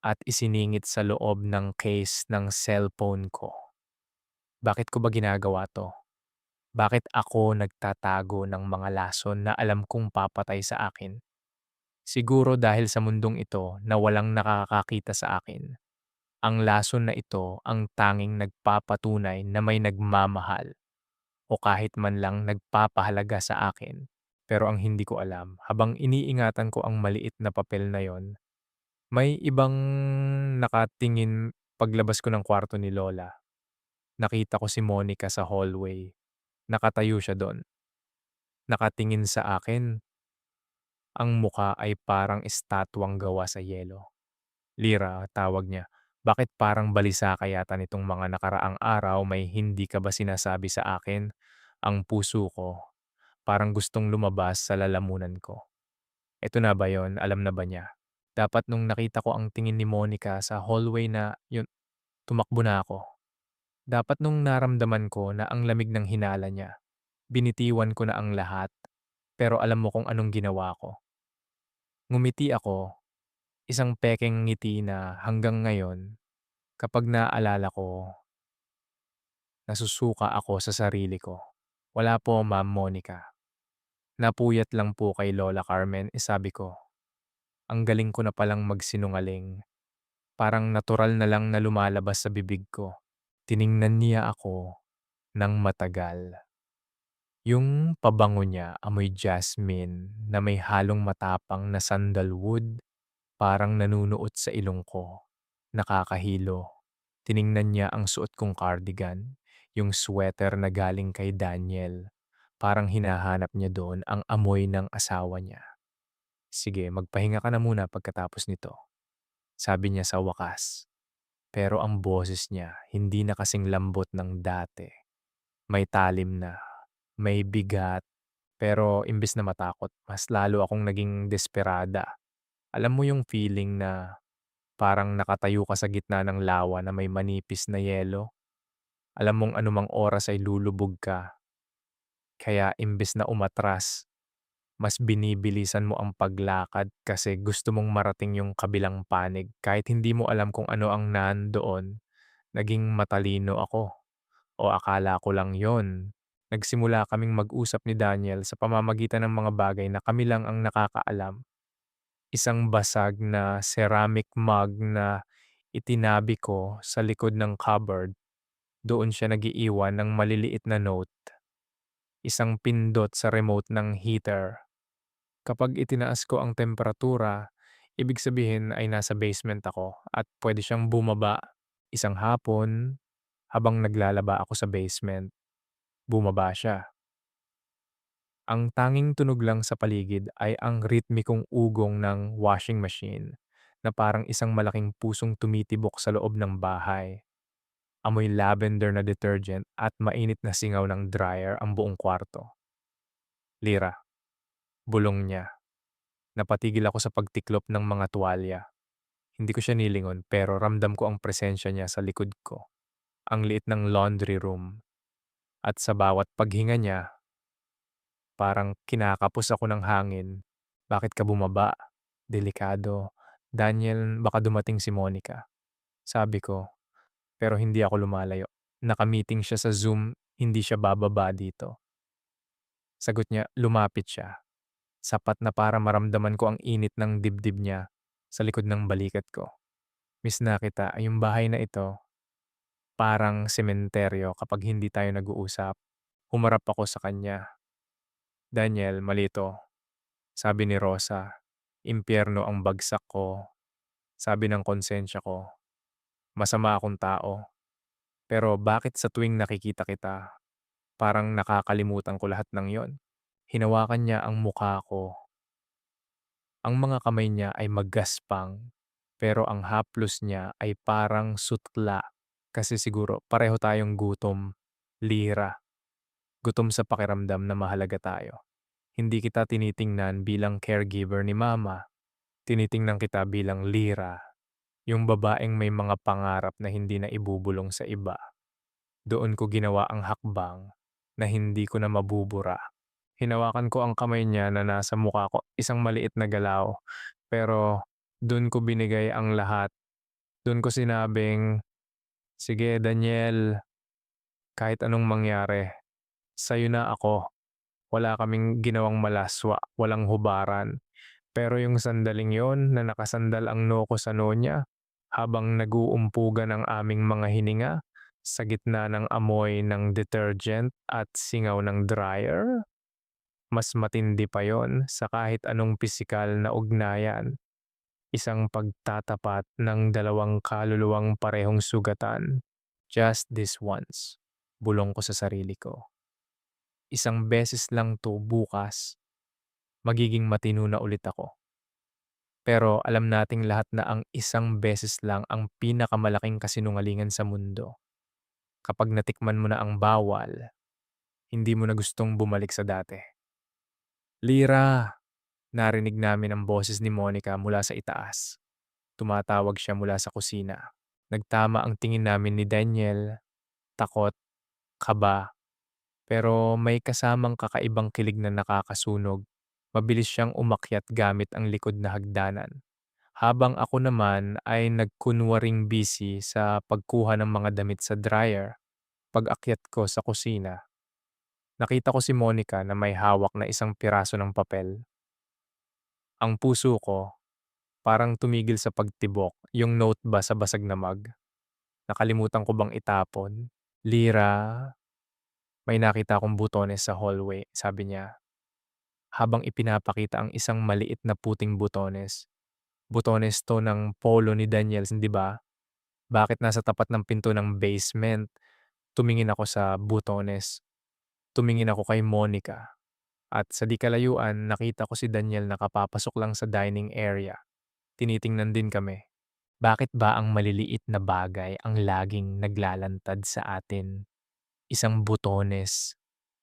at isiningit sa loob ng case ng cellphone ko. Bakit ko ba ginagawa to? Bakit ako nagtatago ng mga lason na alam kong papatay sa akin? Siguro dahil sa mundong ito na walang nakakakita sa akin. Ang lason na ito ang tanging nagpapatunay na may nagmamahal o kahit man lang nagpapahalaga sa akin. Pero ang hindi ko alam, habang iniingatan ko ang maliit na papel na yon, may ibang nakatingin paglabas ko ng kwarto ni Lola. Nakita ko si Monica sa hallway. Nakatayo siya doon. Nakatingin sa akin, ang muka ay parang estatwang gawa sa yelo. Lira, tawag niya. Bakit parang balisa ka yata nitong mga nakaraang araw, may hindi ka ba sinasabi sa akin? Ang puso ko, parang gustong lumabas sa lalamunan ko. Eto na ba yon? Alam na ba niya? Dapat nung nakita ko ang tingin ni Monica sa hallway na yun, tumakbo na ako. Dapat nung naramdaman ko na ang lamig ng hinala niya, binitiwan ko na ang lahat. Pero alam mo kung anong ginawa ko. Ngumiti ako, isang pekeng ngiti na hanggang ngayon, kapag naalala ko, nasusuka ako sa sarili ko. Wala po, Ma'am Monica. Napuyat lang po kay Lola Carmen, sabi ko. Ang galing ko na palang magsinungaling. Parang natural na lang na lumalabas sa bibig ko. Tiningnan niya ako ng matagal. Yung pabango niya amoy jasmine na may halong matapang na sandalwood, parang nanunuot sa ilong ko. Nakakahilo. Tiningnan niya ang suot kong cardigan, yung sweater na galing kay Daniel. Parang hinahanap niya doon ang amoy ng asawa niya. Sige, magpahinga ka na muna pagkatapos nito, sabi niya sa wakas. Pero ang boses niya hindi na kasing lambot ng dati. May talim na, may bigat, pero imbes na matakot, mas lalo akong naging desperada. Alam mo yung feeling na parang nakatayo ka sa gitna ng lawa na may manipis na yelo? Alam mong anumang oras ay lulubog ka, kaya imbes na umatras, mas binibilisan mo ang paglakad kasi gusto mong marating yung kabilang panig kahit hindi mo alam kung ano ang nandoon. Naging matalino ako o akala ko lang yon. Nagsimula kaming mag-usap ni Daniel sa pamamagitan ng mga bagay na kami lang ang nakakaalam. Isang basag na ceramic mug na itinabi ko sa likod ng cupboard. Doon siya nagiiwan ng maliliit na note. Isang pindot sa remote ng heater. Kapag itinaas ko ang temperatura, ibig sabihin ay nasa basement ako at pwede siyang bumaba. Isang hapon, habang naglalaba ako sa basement, bumaba siya. Ang tanging tunog lang sa paligid ay ang ritmikong ugong ng washing machine na parang isang malaking pusong tumitibok sa loob ng bahay. Amoy lavender na detergent at mainit na singaw ng dryer ang buong kwarto. Lira, bulong niya. Napatigil ako sa pagtiklop ng mga tuwalya. Hindi ko siya nilingon pero ramdam ko ang presensya niya sa likod ko. Ang liit ng laundry room. At sa bawat paghinga niya, parang kinakapos ako ng hangin. Bakit ka bumaba? Delikado. Daniel, baka dumating si Monica. Sabi ko, pero hindi ako lumalayo. Nakamiting siya sa Zoom, hindi siya bababa dito. Sagot niya, lumapit siya. Sapat na para maramdaman ko ang init ng dibdib niya sa likod ng balikat ko. Miss na kita, yung bahay na ito, parang sementeryo kapag hindi tayo nag-uusap. Humarap ako sa kanya. Daniel, malito. Sabi ni Rosa, impyerno ang bagsak ko. Sabi ng konsensya ko, masama akong tao. Pero bakit sa tuwing nakikita kita, parang nakakalimutan ko lahat ng yon? Hinawakan niya ang mukha ko. Ang mga kamay niya ay maggaspang, pero ang haplos niya ay parang sutla. Kasi siguro pareho tayong gutom, lira, gutom sa pakiramdam na mahalaga tayo. Hindi kita tinitingnan bilang caregiver ni mama. Tinitingnan kita bilang Lira, yung babaeng may mga pangarap na hindi na ibubulong sa iba. Doon ko ginawa ang hakbang na hindi ko na mabubura. Hinawakan ko ang kamay niya na nasa mukha ko, isang maliit na galaw. Pero doon ko binigay ang lahat. Doon ko sinabing, "Sige Daniel, kahit anong mangyari, sa'yo na ako." Wala kaming ginawang malaswa, walang hubaran. Pero yung sandaling yon na nakasandal ang noo ko sa noo niya, habang nag-uumpugan ang aming mga hininga, sa gitna ng amoy ng detergent at singaw ng dryer, mas matindi pa yon sa kahit anong pisikal na ugnayan. Isang pagtatapat ng dalawang kaluluwang parehong sugatan. Just this once. Bulong ko sa sarili ko. Isang beses lang 'to bukas, magiging matino na ulit ako. Pero alam nating lahat na ang isang beses lang ang pinakamalaking kasinungalingan sa mundo. Kapag natikman mo na ang bawal, hindi mo na gustong bumalik sa dati. "Lira!" Narinig namin ang boses ni Monica mula sa itaas. Tumatawag siya mula sa kusina. Nagtama ang tingin namin ni Daniel, takot, kaba, pero may kasamang kakaibang kilig na nakakasunog. Mabilis siyang umakyat gamit ang likod na hagdanan. Habang ako naman ay nagkunwaring busy sa pagkuha ng mga damit sa dryer. Pag-akyat ko sa kusina, nakita ko si Monica na may hawak na isang piraso ng papel. Ang puso ko parang tumigil sa pagtibok, yung note ba sa basag na mug. Nakalimutan ko bang itapon? "Lira, may nakita akong butones sa hallway," sabi niya. Habang ipinapakita ang isang maliit na puting butones. Butones 'to ng polo ni Daniel, hindi ba? Bakit nasa tapat ng pinto ng basement? Tumingin ako sa butones. Tumingin ako kay Monica. At sa di kalayuan, nakita ko si Daniel nakapapasok lang sa dining area. Tinitingnan din kami. Bakit ba ang maliliit na bagay ang laging naglalantad sa atin? Isang butones,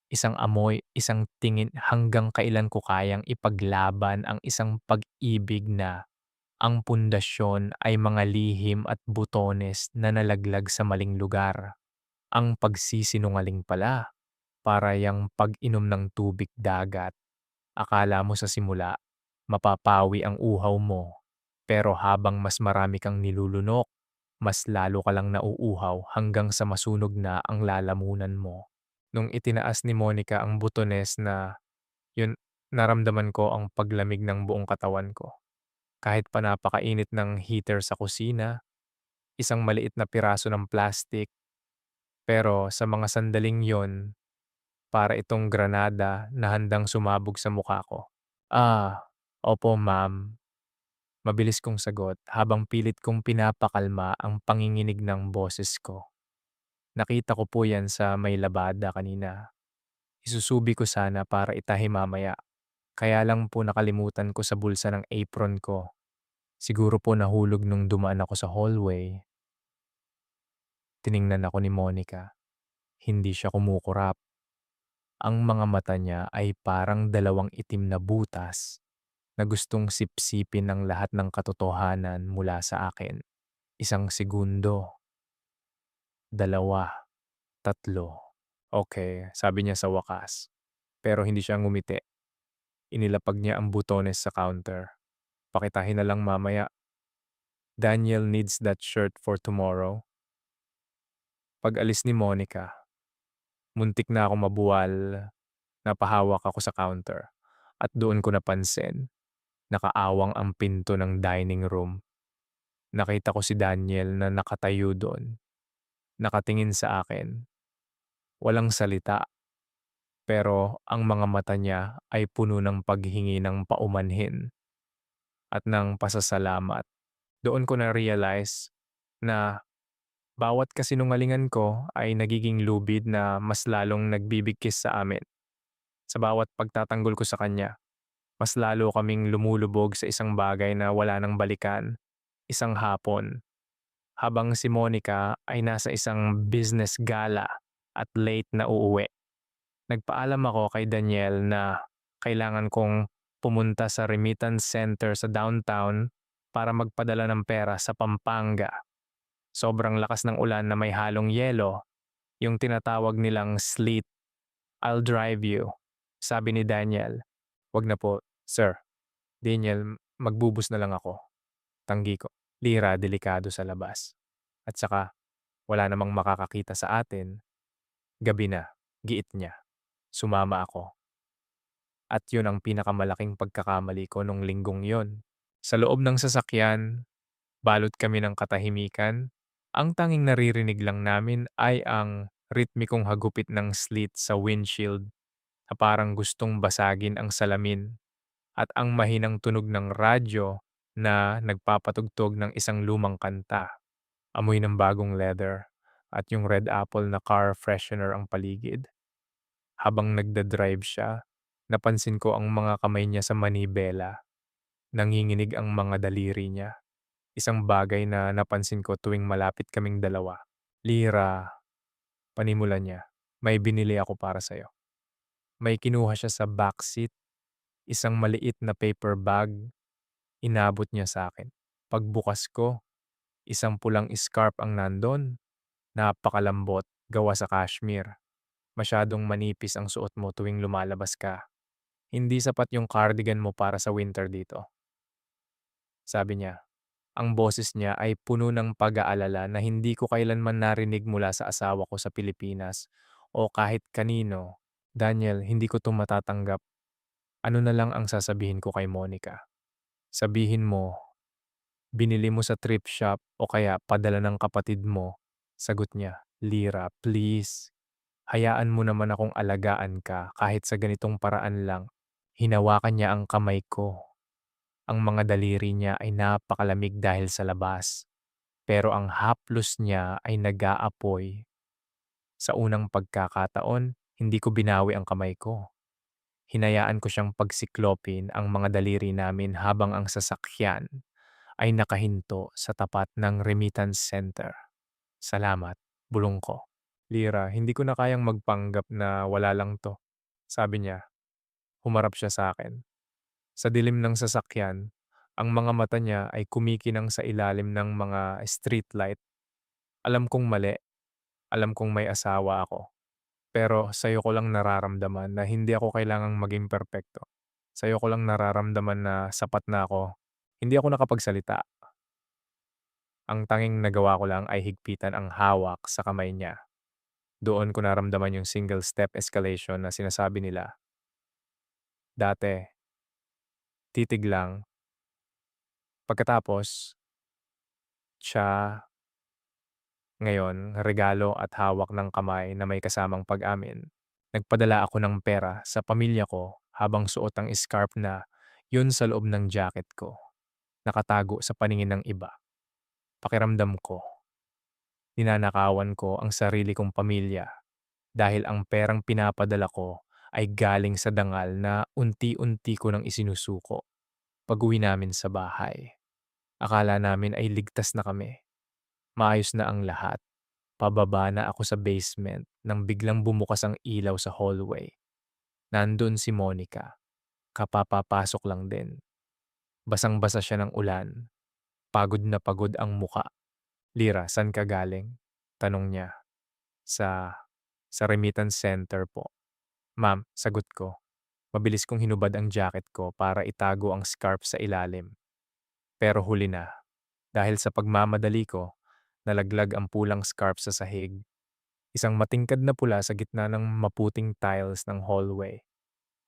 isang amoy, isang tingin, hanggang kailan ko kayang ipaglaban ang isang pag-ibig na ang pundasyon ay mga lihim at butones na nalaglag sa maling lugar. Ang pagsisinungaling pala, para yang pag-inom ng tubig dagat. Akala mo sa simula, mapapawi ang uhaw mo. Pero habang mas marami kang nilulunok, mas lalo ka lang nauuhaw hanggang sa masunog na ang lalamunan mo. Nung itinaas ni Monica ang butones na yun, naramdaman ko ang paglamig ng buong katawan ko. Kahit pa napakainit ng heater sa kusina, isang maliit na piraso ng plastic, pero sa mga sandaling yon, para itong granada na handang sumabog sa mukha ko. "Ah, opo ma'am." Mabilis kong sagot habang pilit kong pinapakalma ang panginginig ng boses ko. "Nakita ko po yan sa may labada kanina. Isusubi ko sana para itahi mamaya. Kaya lang po nakalimutan ko sa bulsa ng apron ko. Siguro po nahulog nung dumaan ako sa hallway." Tiningnan ako ni Monica. Hindi siya kumukurap. Ang mga mata niya ay parang dalawang itim na butas na gustong sipsipin ang lahat ng katotohanan mula sa akin. Isang segundo, dalawa, tatlo. Okay, sabi niya sa wakas. Pero hindi siya ngumiti. Inilapag niya ang butones sa counter. "Pakitahin na lang mamaya. Daniel needs that shirt for tomorrow." Pag-alis ni Monica, muntik na ako mabuwal. Napahawak ako sa counter at doon ko napansin, nakaawang ang pinto ng dining room. Nakita ko si Daniel na nakatayo doon, nakatingin sa akin. Walang salita, pero ang mga mata niya ay puno ng paghingi ng paumanhin at ng pasasalamat. Doon ko na-realize na bawat kasinungalingan ko ay nagiging lubid na mas lalong nagbibigkis sa amin. Sa bawat pagtatanggol ko sa kanya, mas lalo kaming lumulubog sa isang bagay na wala nang balikan. Isang hapon, habang si Monica ay nasa isang business gala at late na uuwi. Nagpaalam ako kay Daniel na Kailangan kong pumunta sa remittance center sa downtown para magpadala ng pera sa Pampanga. Sobrang lakas ng ulan na may halong yelo, yung tinatawag nilang sleet. "I'll drive you," sabi ni Daniel. "Wag na po, sir. Daniel, magbubus na lang ako." Tanggi ko. Lira, delikado sa labas. At saka, wala namang makakakita sa atin. Gabi na, giit niya. Sumama ako. At yun ang pinakamalaking pagkakamali ko nung linggong yon. Sa loob ng sasakyan, balot kami ng katahimikan. Ang tanging naririnig lang namin ay ang ritmikong hagupit ng sleet sa windshield na parang gustong basagin ang salamin at ang mahinang tunog ng radyo na nagpapatugtog ng isang lumang kanta. Amoy ng bagong leather at yung red apple na car freshener ang paligid. Habang nagda-drive siya, napansin ko ang mga kamay niya sa manibela. Nanginginig ang mga daliri niya. Isang bagay na napansin ko tuwing malapit kaming dalawa. "Lira," panimula niya, "may binili ako para sa'yo." May kinuha siya sa backseat, isang maliit na paper bag, inabot niya sa akin. Pagbukas ko, isang pulang scarf ang nandon. Napakalambot, gawa sa cashmere. Masyadong manipis ang suot mo tuwing lumalabas ka. Hindi sapat yung cardigan mo para sa winter dito, sabi niya. Ang boses niya ay puno ng pag-aalala na hindi ko kailanman narinig mula sa asawa ko sa Pilipinas o kahit kanino. "Daniel, hindi ko 'to matatanggap. Ano na lang ang sasabihin ko kay Monica? Sabihin mo, binili mo sa thrift shop o kaya padala ng kapatid mo." Sagot niya, "Lira, please. Hayaan mo naman akong alagaan ka kahit sa ganitong paraan lang." Hinawakan niya ang kamay ko. Ang mga daliri niya ay napakalamig dahil sa labas, pero ang haplos niya ay nag-aapoy. Sa unang pagkakataon, hindi ko binawi ang kamay ko. Hinayaan ko siyang pagsiklopin ang mga daliri namin habang ang sasakyan ay nakahinto sa tapat ng remittance center. "Salamat," bulong ko. "Lira, hindi ko na kayang magpanggap na wala lang 'to," sabi niya. Humarap siya sa akin. Sa dilim ng sasakyan, ang mga mata niya ay kumikinang sa ilalim ng mga streetlight. Alam kong mali, alam kong may asawa ako. Pero sa'yo ko lang nararamdaman na hindi ako kailangang maging perpekto. Sa'yo ko lang nararamdaman na sapat na ako. Hindi ako nakapagsalita. Ang tanging nagawa ko lang ay higpitan ang hawak sa kamay niya. Doon ko naramdaman yung single step escalation na sinasabi nila. Dati, titig lang. Pagkatapos, siya. Ngayon, regalo at hawak ng kamay na may kasamang pag-amin. Nagpadala ako ng pera sa pamilya ko habang suot ang scarf na yun sa loob ng jacket ko, nakatago sa paningin ng iba. Pakiramdam ko, ninanakawan ko ang sarili kong pamilya dahil ang perang pinapadala ko ay galing sa dangal na unti-unti ko nang isinusuko. Pag-uwi namin sa bahay, akala namin ay ligtas na kami. Maayos na ang lahat. Pababa na ako sa basement nang biglang bumukas ang ilaw sa hallway. Nandun si Monica. Kapapapasok lang din. Basang-basa siya ng ulan. Pagod na pagod ang muka. "Lira, saan ka galing?" Tanong niya. Sa, sa remittance center po." "Ma'am," sagot ko. Mabilis kong hinubad ang jacket ko para itago ang scarf sa ilalim. Pero huli na. Dahil sa pagmamadali ko, nalaglag ang pulang scarf sa sahig. Isang matingkad na pula sa gitna ng maputing tiles ng hallway.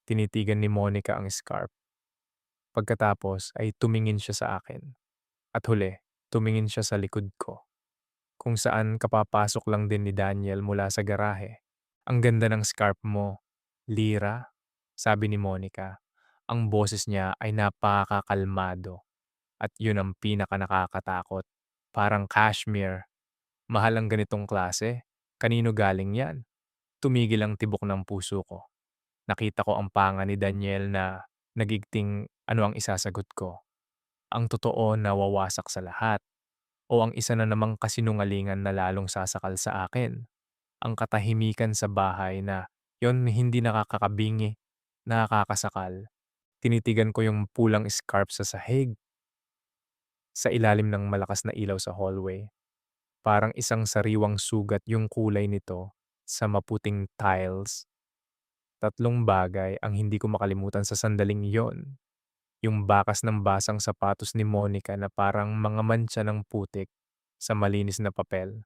Tinitigan ni Monica ang scarf. Pagkatapos ay tumingin siya sa akin. At huli, tumingin siya sa likod ko. Kung saan kapapasok lang din ni Daniel mula sa garahe. "Ang ganda ng scarf mo, Lira," sabi ni Monica. Ang boses niya ay napakakalmado. At yun ang pinaka nakakatakot. Parang cashmere. "Mahal ang ganitong klase. Kanino galing yan?" Tumigil ang tibok ng puso ko. Nakita ko ang panga ni Daniel na nagigting ano ang isasagot ko. Ang totoo na wawasak sa lahat o ang isa na namang kasinungalingan na lalong sasakal sa akin. Ang katahimikan sa bahay na yon hindi nakakakabingi nakakasakal. Tinitigan ko yung pulang scarf sa sahig, sa ilalim ng malakas na ilaw sa hallway. Parang isang sariwang sugat yung kulay nito sa maputing tiles. Tatlong bagay ang hindi ko makalimutan sa sandaling yon. Yung bakas ng basang sapatos ni Monica na parang mga mantsa ng putik sa malinis na papel.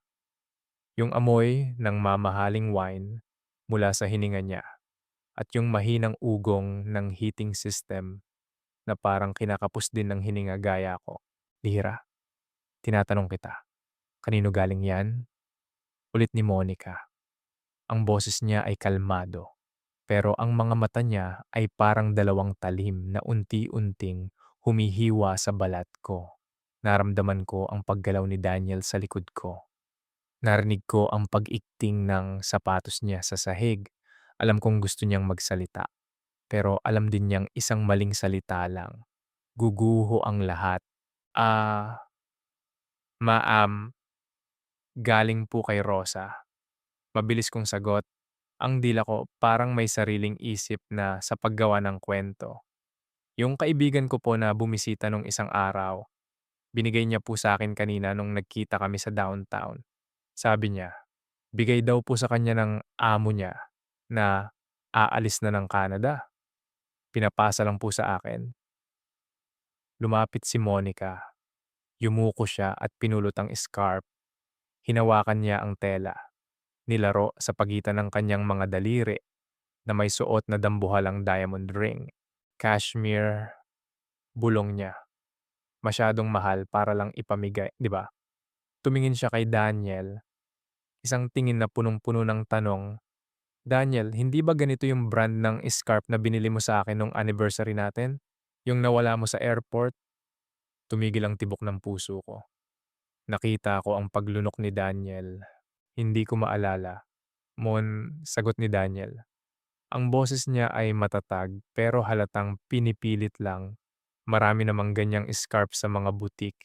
Yung amoy ng mamahaling wine mula sa hininga niya at yung mahinang ugong ng heating system na parang kinakapos din ng hininga gaya ko. Lira, tinatanong kita, kanino galing yan? Ulit ni Monica. Ang boses niya ay kalmado, pero ang mga mata niya ay parang dalawang talim na unti-unting humihiwa sa balat ko. Naramdaman ko ang paggalaw ni Daniel sa likod ko. Narinig ko ang pag-ikting ng sapatos niya sa sahig. Alam kong gusto niyang magsalita, pero alam din niyang isang maling salita lang. Guguho ang lahat. Ah, ma'am, galing po kay Rosa. Mabilis kong sagot. Ang dila ko parang may sariling isip na sa paggawa ng kwento. Yung kaibigan ko po na bumisita nung isang araw, binigay niya po sa akin kanina nung nagkita kami sa downtown. Sabi niya, bigay daw po sa kanya ng amo niya na aalis na ng Canada. Pinapasa lang po sa akin. Lumapit si Monica. Yumuko siya at pinulot ang scarf. Hinawakan niya ang tela. Nilaro sa pagitan ng kanyang mga daliri na may suot na dambuhalang diamond ring. Cashmere, bulong niya. Masyadong mahal para lang ipamigay, di ba? Tumingin siya kay Daniel, isang tingin na punong-puno ng tanong. Daniel, hindi ba ganito yung brand ng scarf na binili mo sa akin nung anniversary natin? Yung nawala mo sa airport? Tumigil ang tibok ng puso ko. Nakita ko ang paglunok ni Daniel. Hindi ko maalala. Mon, sagot ni Daniel. Ang boses niya ay matatag pero halatang pinipilit lang. Marami namang ganyang scarf sa mga butik.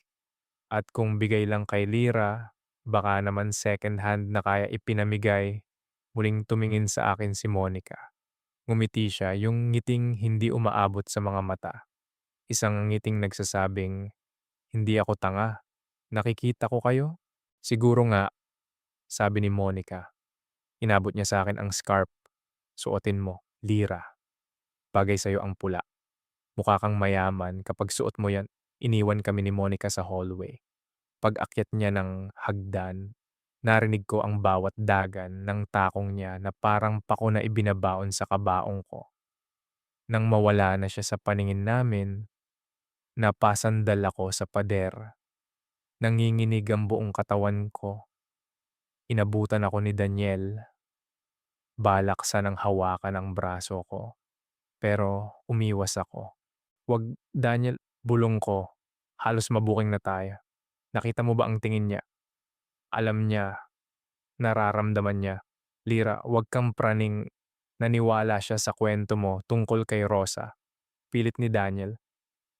At kung bigay lang kay Lira, baka naman second hand na kaya ipinamigay. Muling tumingin sa akin si Monica. Ngumiti siya, yung ngiting hindi umaabot sa mga mata. Isang ngiting nagsasabing, hindi ako tanga. Nakikita ko kayo? Siguro nga, sabi ni Monica. Inabot niya sa akin ang scarf. Suotin mo, Lira. Bagay sa'yo ang pula. Mukha kang mayaman kapag suot mo yan. Iniwan kami ni Monica sa hallway. Pag-akyat niya ng hagdan, narinig ko ang bawat dagan ng takong niya na parang pako na ibinabaon sa kabaong ko. Nang mawala na siya sa paningin namin, napasandal ako sa pader. Nanginginig ang buong katawan ko. Inabutan ako ni Daniel. Balak sanang hawakan ang braso ko. Pero umiwas ako. "Wag, Daniel," bulong ko. Halos mabuking na tayo. Nakita mo ba ang tingin niya? Alam niya, nararamdaman niya. Lira, wag kang praning naniwala siya sa kwento mo tungkol kay Rosa. Pilit ni Daniel.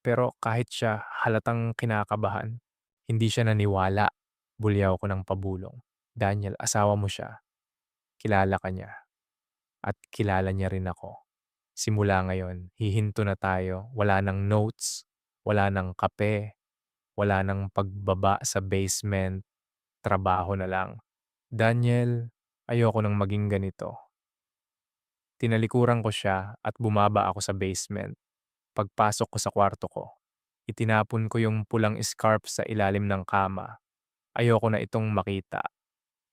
Pero kahit siya halatang kinakabahan, hindi siya naniwala. Bulyaw ko ng pabulong. Daniel, asawa mo siya. Kilala ka niya. At kilala niya rin ako. Simula ngayon, hihinto na tayo. Wala ng notes, wala ng kape, wala ng pagbaba sa basement, trabaho na lang. Daniel, ayoko nang maging ganito. Tinalikuran ko siya at bumaba ako sa basement. Pagpasok ko sa kwarto ko, itinapon ko yung pulang scarf sa ilalim ng kama. Ayoko na itong makita.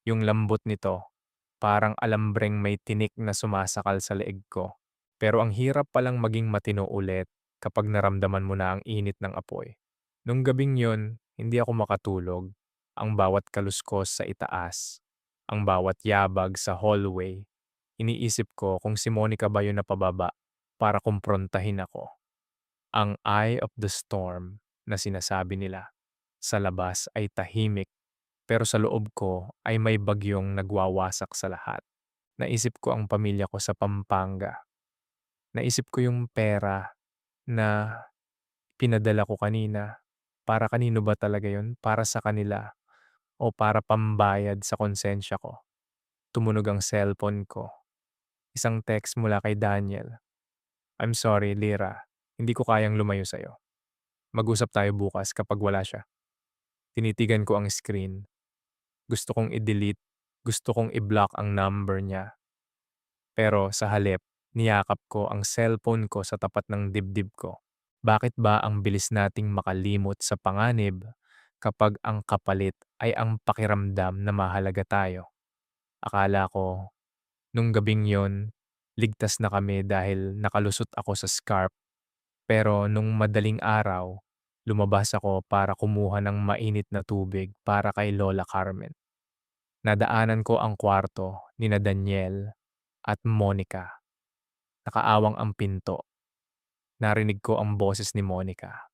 Yung lambot nito, parang alambreng may tinik na sumasakal sa leeg ko. Pero ang hirap palang maging matino ulit kapag naramdaman mo na ang init ng apoy. Nung gabing yon, hindi ako makatulog. Ang bawat kaluskos sa itaas, ang bawat yabag sa hallway, iniisip ko kung si Monica ba yun na pababa para kumprontahin ako. Ang eye of the storm na sinasabi nila sa labas ay tahimik pero sa loob ko ay may bagyong nagwawasak sa lahat. Naisip ko ang pamilya ko sa Pampanga. Naisip ko yung pera na pinadala ko kanina. Para kanino ba talaga yun? Para sa kanila o para pambayad sa konsensya ko? Tumunog ang cellphone ko. Isang text mula kay Daniel. I'm sorry, Lira. Hindi ko kayang lumayo sa'yo. Mag-usap tayo bukas kapag wala siya. Tinitigan ko ang screen. Gusto kong i-delete. Gusto kong i-block ang number niya. Pero sa halip, niyakap ko ang cellphone ko sa tapat ng dibdib ko. Bakit ba ang bilis nating makalimot sa panganib kapag ang kapalit ay ang pakiramdam na mahalaga tayo? Akala ko, nung gabing yon, ligtas na kami dahil nakalusot ako sa scarp. Pero nung madaling araw, lumabas ako para kumuha ng mainit na tubig para kay Lola Carmen. Nadaanan ko ang kwarto ni na Daniel at Monica. Nakaawang ang pinto. Narinig ko ang boses ni Monica.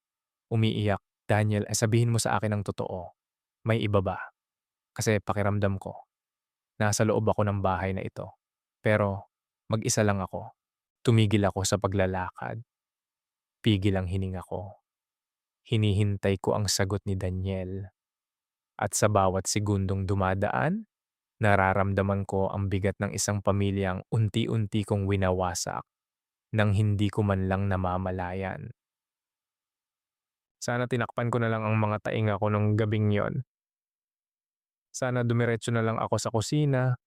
Umiiyak, "Daniel, sabihin mo sa akin ang totoo. May iba ba? Kasi pakiramdam ko, nasa loob ako ng bahay na ito. Pero mag-isa lang ako." Tumigil ako sa paglalakad. Pigil ang hininga ko. Hinihintay ko ang sagot ni Daniel. At sa bawat segundong dumadaan, nararamdaman ko ang bigat ng isang pamilyang unti-unti kong winawasak nang hindi ko man lang namamalayan. Sana tinakpan ko na lang ang mga tainga ko nung gabing yon. Sana dumiretso na lang ako sa kusina,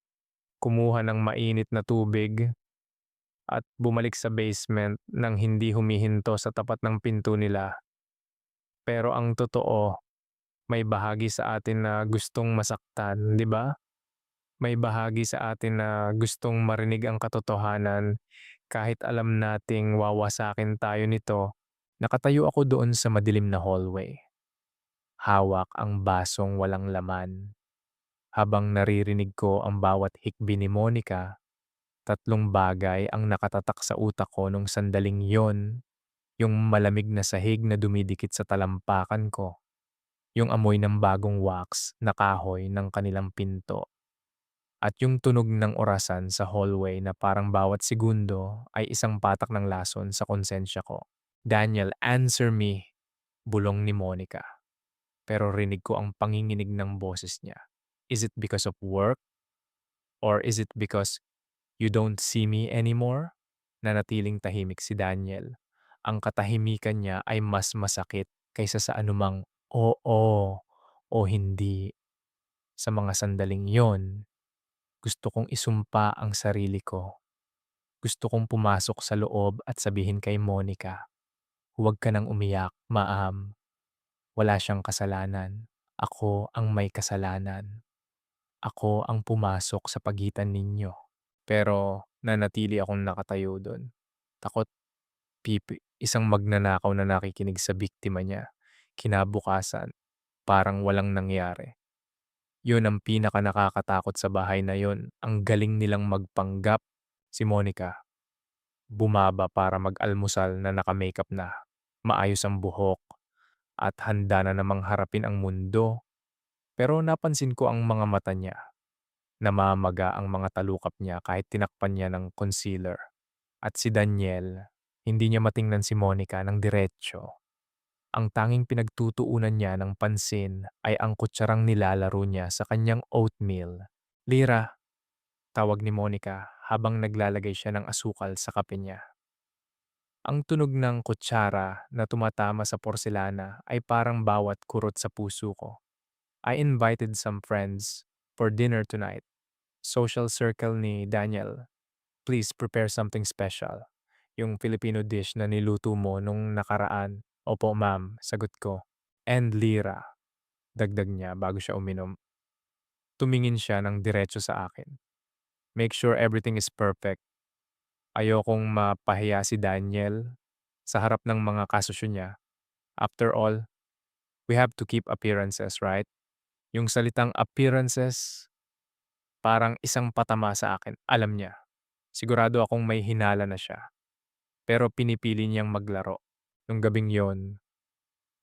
kumuha ng mainit na tubig, at bumalik sa basement nang hindi humihinto sa tapat ng pinto nila. Pero ang totoo, may bahagi sa atin na gustong masaktan, di ba? May bahagi sa atin na gustong marinig ang katotohanan kahit alam nating wawasakin tayo nito. Nakatayo ako doon sa madilim na hallway. Hawak ang basong walang laman. Habang naririnig ko ang bawat hikbi ni Monica, tatlong bagay ang nakatatak sa utak ko nung sandaling yon. Yung malamig na sahig na dumidikit sa talampakan ko. Yung amoy ng bagong wax na kahoy ng kanilang pinto. At yung tunog ng orasan sa hallway na parang bawat segundo ay isang patak ng lason sa konsensya ko. "Daniel, answer me," bulong ni Monica. Pero rinig ko ang panginginig ng boses niya. "Is it because of work? Or is it because you don't see me anymore?" Nanatiling tahimik si Daniel. Ang katahimikan niya ay mas masakit kaysa sa anumang oo o hindi. Sa mga sandaling yon, gusto kong isumpa ang sarili ko. Gusto kong pumasok sa loob at sabihin kay Monica, "Huwag ka nang umiyak, Maam. Wala siyang kasalanan. Ako ang may kasalanan. Ako ang pumasok sa pagitan ninyo." Pero nanatili akong nakatayo doon. Takot, isang magnanakaw na nakikinig sa biktima niya. Kinabukasan, parang walang nangyari. Yun ang pinaka nakakatakot sa bahay na yun. Ang galing nilang magpanggap. Si Monica, bumaba para mag-almusal na naka-makeup na. Maayos ang buhok at handa na namang harapin ang mundo. Pero napansin ko ang mga mata niya. Namamaga ang mga talukap niya kahit tinakpan niya ng concealer. At si Daniel, hindi niya matingnan si Monica ng diretsyo. Ang tanging pinagtutuunan niya ng pansin ay ang kutsarang nilalaro niya sa kanyang oatmeal. "Lira," tawag ni Monica habang naglalagay siya ng asukal sa kape niya. Ang tunog ng kutsara na tumatama sa porselana ay parang bawat kurot sa puso ko. "I invited some friends for dinner tonight. Social circle ni Daniel. Please prepare something special. Yung Filipino dish na niluto mo nung nakaraan." "Opo, ma'am," sagot ko. "And lira," dagdag niya bago siya uminom. Tumingin siya ng diretso sa akin. "Make sure everything is perfect. Ayokong mapahiya si Daniel sa harap ng mga kasosyo niya. After all, we have to keep appearances, right?" Yung salitang appearances, parang isang patama sa akin. Alam niya. Sigurado akong may hinala na siya. Pero pinipili niyang maglaro. Nung gabing yon,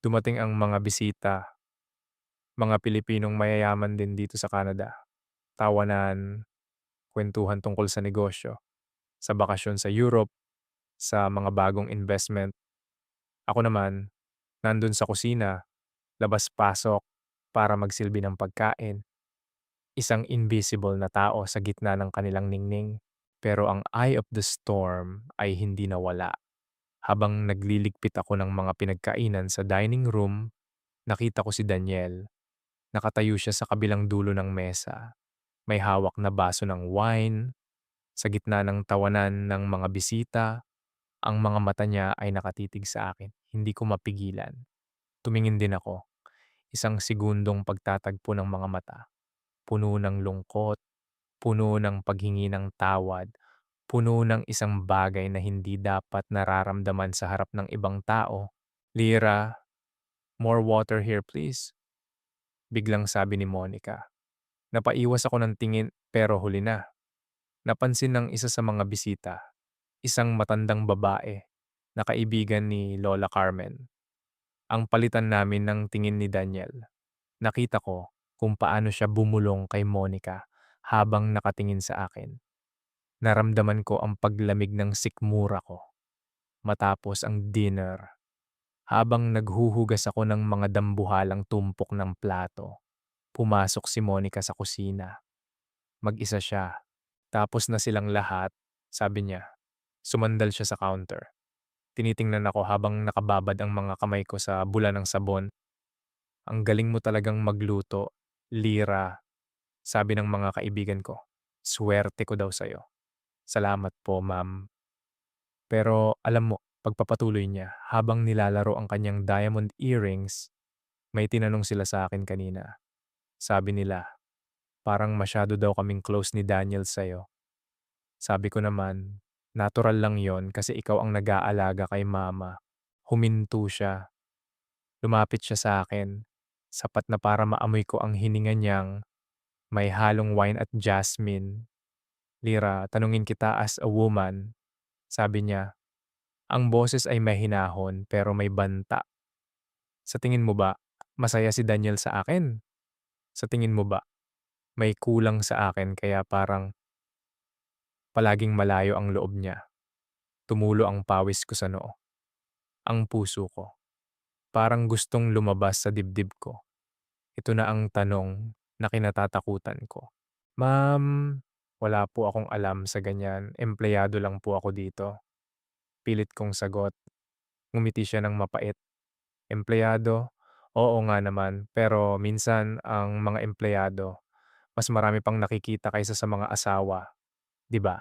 dumating ang mga bisita, mga Pilipinong mayayaman din dito sa Canada. Tawanan, kwentuhan tungkol sa negosyo, sa bakasyon sa Europe, sa mga bagong investment. Ako naman, nandun sa kusina, labas-pasok para magsilbi ng pagkain. Isang invisible na tao sa gitna ng kanilang ningning. Pero ang eye of the storm ay hindi nawala. Habang nagliligpit ako ng mga pinagkainan sa dining room, nakita ko si Daniel. Nakatayo siya sa kabilang dulo ng mesa. May hawak na baso ng wine, sa gitna ng tawanan ng mga bisita. Ang mga mata niya ay nakatitig sa akin. Hindi ko mapigilan. Tumingin din ako. Isang segundong pagtatagpo ng mga mata. Puno ng lungkot, puno ng paghingi ng tawad, puno ng isang bagay na hindi dapat nararamdaman sa harap ng ibang tao. Lira, more water here please. Biglang sabi ni Monica. Napaiwas ako ng tingin pero huli na. Napansin ng isa sa mga bisita, isang matandang babae na kaibigan ni Lola Carmen. Ang palitan namin ng tingin ni Daniel. Nakita ko kung paano siya bumulong kay Monica habang nakatingin sa akin. Naramdaman ko ang paglamig ng sikmura ko matapos ang dinner. Habang naghuhugas ako ng mga dambuhalang tumpok ng plato, pumasok si Monica sa kusina. Mag-isa siya. Tapos na silang lahat, sabi niya. Sumandal siya sa counter. Tinitingnan ako habang nakababad ang mga kamay ko sa bula ng sabon. Ang galing mo talagang magluto, Lira, sabi ng mga kaibigan ko. Swerte ko daw sa'yo. Salamat po, ma'am. Pero alam mo, pagpapatuloy niya, habang nilalaro ang kanyang diamond earrings, may tinanong sila sa akin kanina. Sabi nila, parang masyado daw kaming close ni Daniel sa'yo. Sabi ko naman, natural lang yon kasi ikaw ang nag-aalaga kay mama. Huminto siya. Lumapit siya sa akin. Sapat na para maamoy ko ang hininga niyang may halong wine at jasmine. Lira, tanungin kita as a woman. Sabi niya, ang boses ay mahinahon pero may banta. Sa tingin mo ba, masaya si Daniel sa akin? Sa tingin mo ba, may kulang sa akin kaya parang palaging malayo ang loob niya? Tumulo ang pawis ko sa noo. Ang puso ko. Parang gustong lumabas sa dibdib ko. Ito na ang tanong na kinatatakutan ko. Ma'am, wala po akong alam sa ganyan. Empleyado lang po ako dito. Pilit kong sagot. Ngumiti siya ng mapait. Empleyado? Oo nga naman, pero minsan ang mga empleyado, mas marami pang nakikita kaysa sa mga asawa, 'di ba?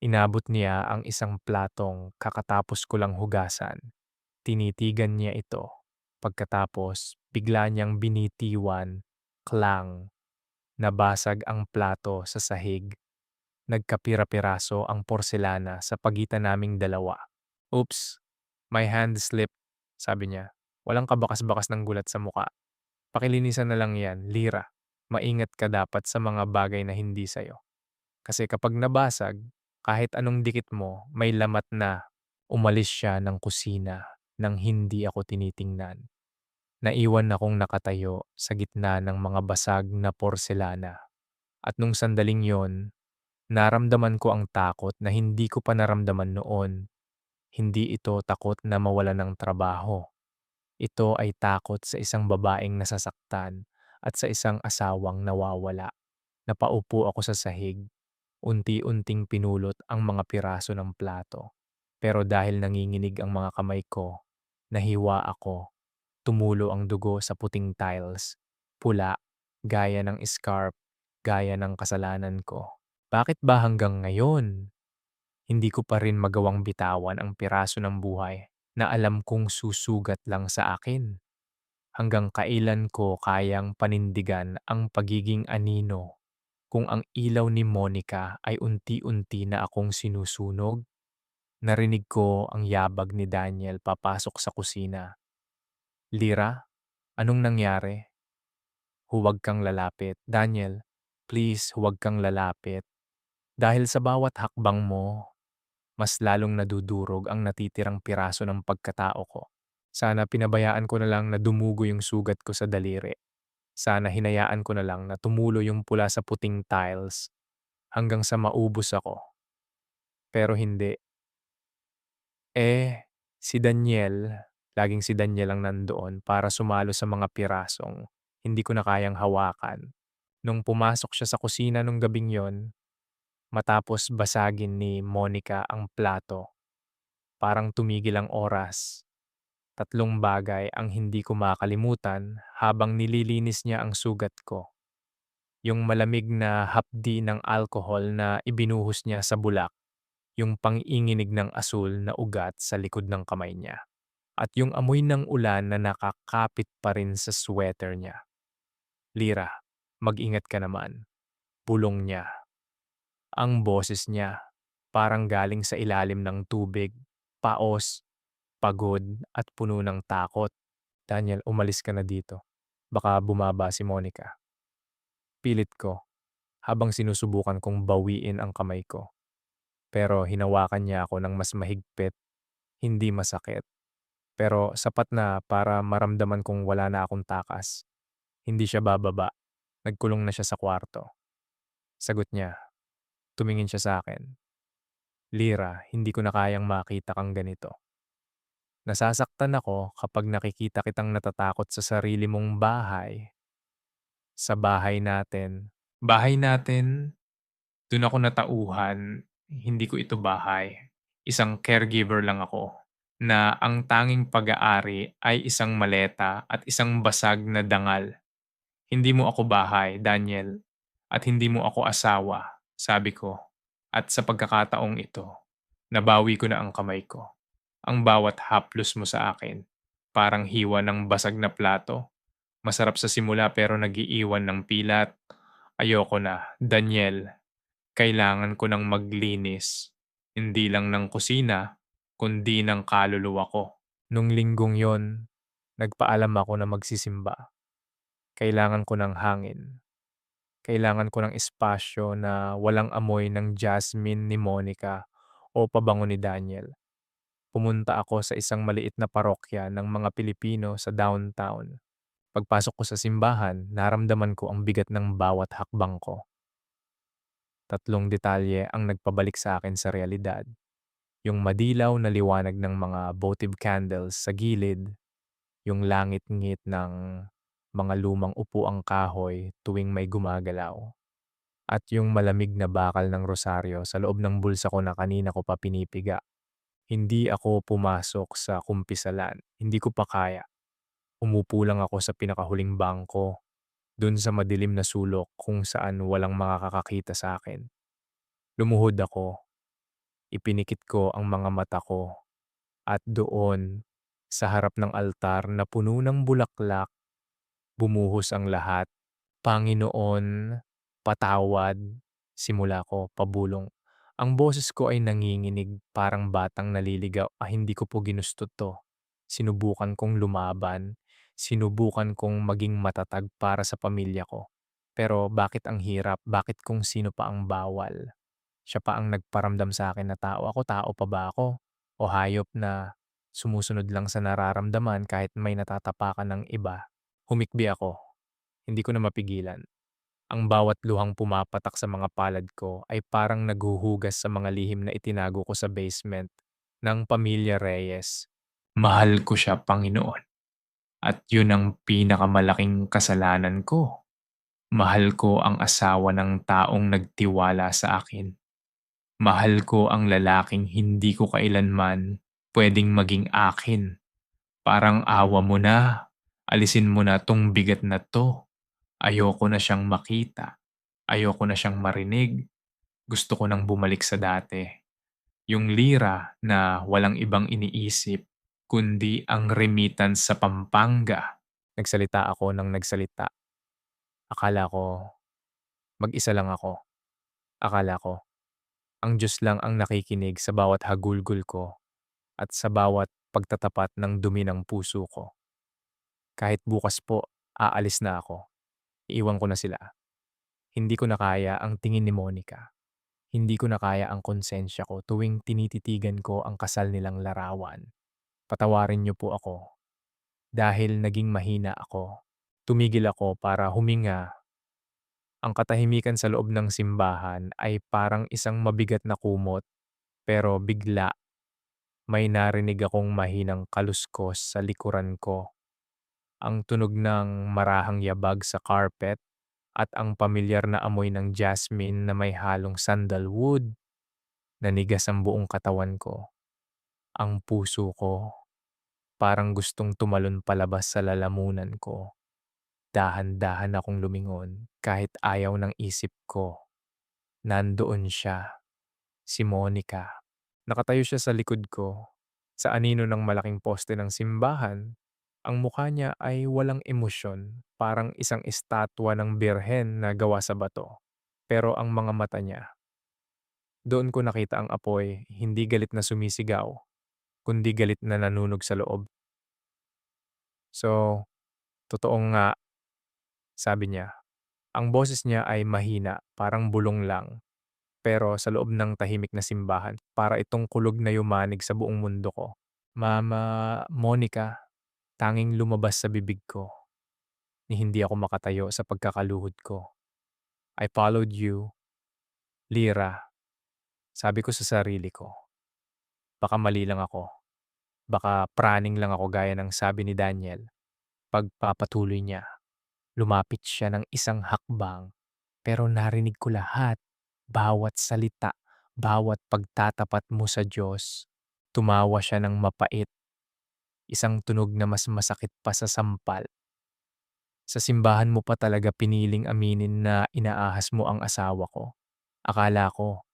Inabot niya ang isang platong kakatapos ko lang hugasan. Tinitigan niya ito. Pagkatapos, bigla niyang binitiwan, klang, nabasag ang plato sa sahig. Nagkapira-piraso ang porselana sa pagitan naming dalawa. Oops, my hand slipped, sabi niya. Walang kabakas-bakas ng gulat sa muka. Pakilinisan na lang yan, Lira. Maingat ka dapat sa mga bagay na hindi sa'yo. Kasi kapag nabasag, kahit anong dikit mo, may lamat na. Umalis siya ng kusina nang hindi ako tinitingnan. Naiwan akong nakatayo sa gitna ng mga basag na porselana. At nung sandaling yon, naramdaman ko ang takot na hindi ko pa naramdaman noon. Hindi ito takot na mawala ng trabaho. Ito ay takot sa isang babaeng nasasaktan at sa isang asawang nawawala. Napaupo ako sa sahig, unti-unting pinulot ang mga piraso ng plato. Pero dahil nanginginig ang mga kamay ko, nahiwa ako. Tumulo ang dugo sa puting tiles. Pula, gaya ng scarf, gaya ng kasalanan ko. Bakit ba hanggang ngayon, hindi ko pa rin magawang bitawan ang piraso ng buhay na alam kong susugat lang sa akin? Hanggang kailan ko kayang panindigan ang pagiging anino kung ang ilaw ni Monica ay unti-unti na akong sinusunog? Narinig ko ang yabag ni Daniel papasok sa kusina. Lira, anong nangyari? Huwag kang lalapit. Daniel, please huwag kang lalapit. Dahil sa bawat hakbang mo, mas lalong nadudurog ang natitirang piraso ng pagkatao ko. Sana pinabayaan ko na lang na dumugo yung sugat ko sa daliri. Sana hinayaan ko na lang na tumulo yung pula sa puting tiles hanggang sa maubos ako. Pero hindi. Si Daniel, laging si Daniel ang nandoon para sumalo sa mga pirasong hindi ko na kayang hawakan. Nung pumasok siya sa kusina nung gabing yon, Matapos basagin ni Monica ang plato, parang tumigil ang oras. Tatlong bagay ang hindi ko makalimutan habang nililinis niya ang sugat ko. Yung malamig na hapdi ng alkohol na ibinuhos niya sa bulak, yung panginginig ng asul na ugat sa likod ng kamay niya, at yung amoy ng ulan na nakakapit pa rin sa sweater niya. Lira, mag-ingat ka naman. Bulong niya. Ang boses niya, parang galing sa ilalim ng tubig, paos, pagod at puno ng takot. Daniel, umalis ka na dito. Baka bumaba si Monica. Pilit ko habang sinusubukan kong bawiin ang kamay ko. Pero hinawakan niya ako ng mas mahigpit, hindi masakit. Pero sapat na para maramdaman kong wala na akong takas. Hindi siya bababa. Nagkulong na siya sa kwarto. Sagot niya, tumingin siya sa akin. Lira, hindi ko na kayang makita kang ganito. Nasasaktan ako kapag nakikita kitang natatakot sa sarili mong bahay. Sa bahay natin. Bahay natin, dun ako natauhan. Hindi ko ito bahay. Isang caregiver lang ako na ang tanging pag-aari ay isang maleta at isang basag na dangal. Hindi mo ako bahay, Daniel, at hindi mo ako asawa, sabi ko. At sa pagkakataong ito, nabawi ko na ang kamay ko. Ang bawat haplos mo sa akin, parang hiwa ng basag na plato. Masarap sa simula pero nagiiwan ng pilat. Ayoko na, Daniel. Kailangan ko ng maglinis. Hindi lang ng kusina, kundi ng kaluluwa ko. Nung linggong yon, nagpaalam ako na magsisimba. Kailangan ko ng hangin. Kailangan ko ng espasyo na walang amoy ng jasmine ni Monica o pabango ni Daniel. Pumunta ako sa isang maliit na parokya ng mga Pilipino sa downtown. Pagpasok ko sa simbahan, naramdaman ko ang bigat ng bawat hakbang ko. Tatlong detalye ang nagpabalik sa akin sa realidad. Yung madilaw na liwanag ng mga votive candles sa gilid, yung langit-ngit ng mga lumang upuang kahoy tuwing may gumagalaw, at yung malamig na bakal ng rosaryo sa loob ng bulsa ko na kanina ko pa pinipiga. Hindi ako pumasok sa kumpisalan, hindi ko pa kaya. Umupo lang ako sa pinakahuling bangko, dun sa madilim na sulok kung saan walang makakakita sa akin. Lumuhod ako, ipinikit ko ang mga mata ko, at doon, sa harap ng altar na puno ng bulaklak, bumuhos ang lahat. Panginoon, patawad, simula ko, pabulong. Ang boses ko ay nanginginig parang batang naliligaw. Hindi ko po ginusto to. Sinubukan kong lumaban. Sinubukan kong maging matatag para sa pamilya ko. Pero bakit ang hirap? Bakit kung sino pa ang bawal? Siya pa ang nagparamdam sa akin na tao ako, tao pa ba ako? O hayop na sumusunod lang sa nararamdaman kahit may natatapakan ng iba? Humikbi ako. Hindi ko na mapigilan. Ang bawat luhang pumapatak sa mga palad ko ay parang naghuhugas sa mga lihim na itinago ko sa basement ng Pamilya Reyes. Mahal ko siya, Panginoon. At yun ang pinakamalaking kasalanan ko. Mahal ko ang asawa ng taong nagtiwala sa akin. Mahal ko ang lalaking hindi ko kailanman pwedeng maging akin. Parang awa mo na. Alisin mo na tong bigat na to. Ayoko na siyang makita. Ayoko na siyang marinig. Gusto ko nang bumalik sa dati. Yung lira na walang ibang iniisip, kundi ang remittance sa Pampanga. Nagsalita ako ng nagsalita. Akala ko, mag-isa lang ako. Akala ko, ang Diyos lang ang nakikinig sa bawat hagulgol ko at sa bawat pagtatapat ng dumi ng puso ko. Kahit bukas po, aalis na ako. Iiwan ko na sila. Hindi ko na kaya ang tingin ni Monica. Hindi ko na kaya ang konsensya ko tuwing tinititigan ko ang kasal nilang larawan. Patawarin niyo po ako. Dahil naging mahina ako. Tumigil ako para huminga. Ang katahimikan sa loob ng simbahan ay parang isang mabigat na kumot, pero bigla may narinig akong mahinang kaluskos sa likuran ko. Ang tunog ng marahang yabag sa carpet, at ang pamilyar na amoy ng jasmine na may halong sandalwood, nanigas ang buong katawan ko. Ang puso ko parang gustong tumalon palabas sa lalamunan ko. Dahan-dahan akong lumingon kahit ayaw ng isip ko. Nandoon siya, si Monica. Nakatayo siya sa likod ko, sa anino ng malaking poste ng simbahan. Ang mukha niya ay walang emosyon, parang isang estatwa ng birhen na gawa sa bato. Pero ang mga mata niya, doon ko nakita ang apoy, hindi galit na sumisigaw, kundi galit na nanunog sa loob. So, totoo nga, sabi niya. Ang boses niya ay mahina, parang bulong lang. Pero sa loob ng tahimik na simbahan, para itong kulog na yumanig sa buong mundo ko. Mama Monica, tanging lumabas sa bibig ko ni hindi ako makatayo sa pagkakaluhod ko. I followed you, Lira, sabi ko sa sarili ko. Baka mali lang ako. Baka praning lang ako gaya ng sabi ni Daniel. Pagpapatuloy niya, lumapit siya ng isang hakbang. Pero narinig ko lahat, bawat salita, bawat pagtatapat mo sa Diyos. Tumawa siya ng mapait, isang tunog na mas masakit pa sa sampal. Sa simbahan mo pa talaga piniling aminin na inaahas mo ang asawa ko. Akala ko,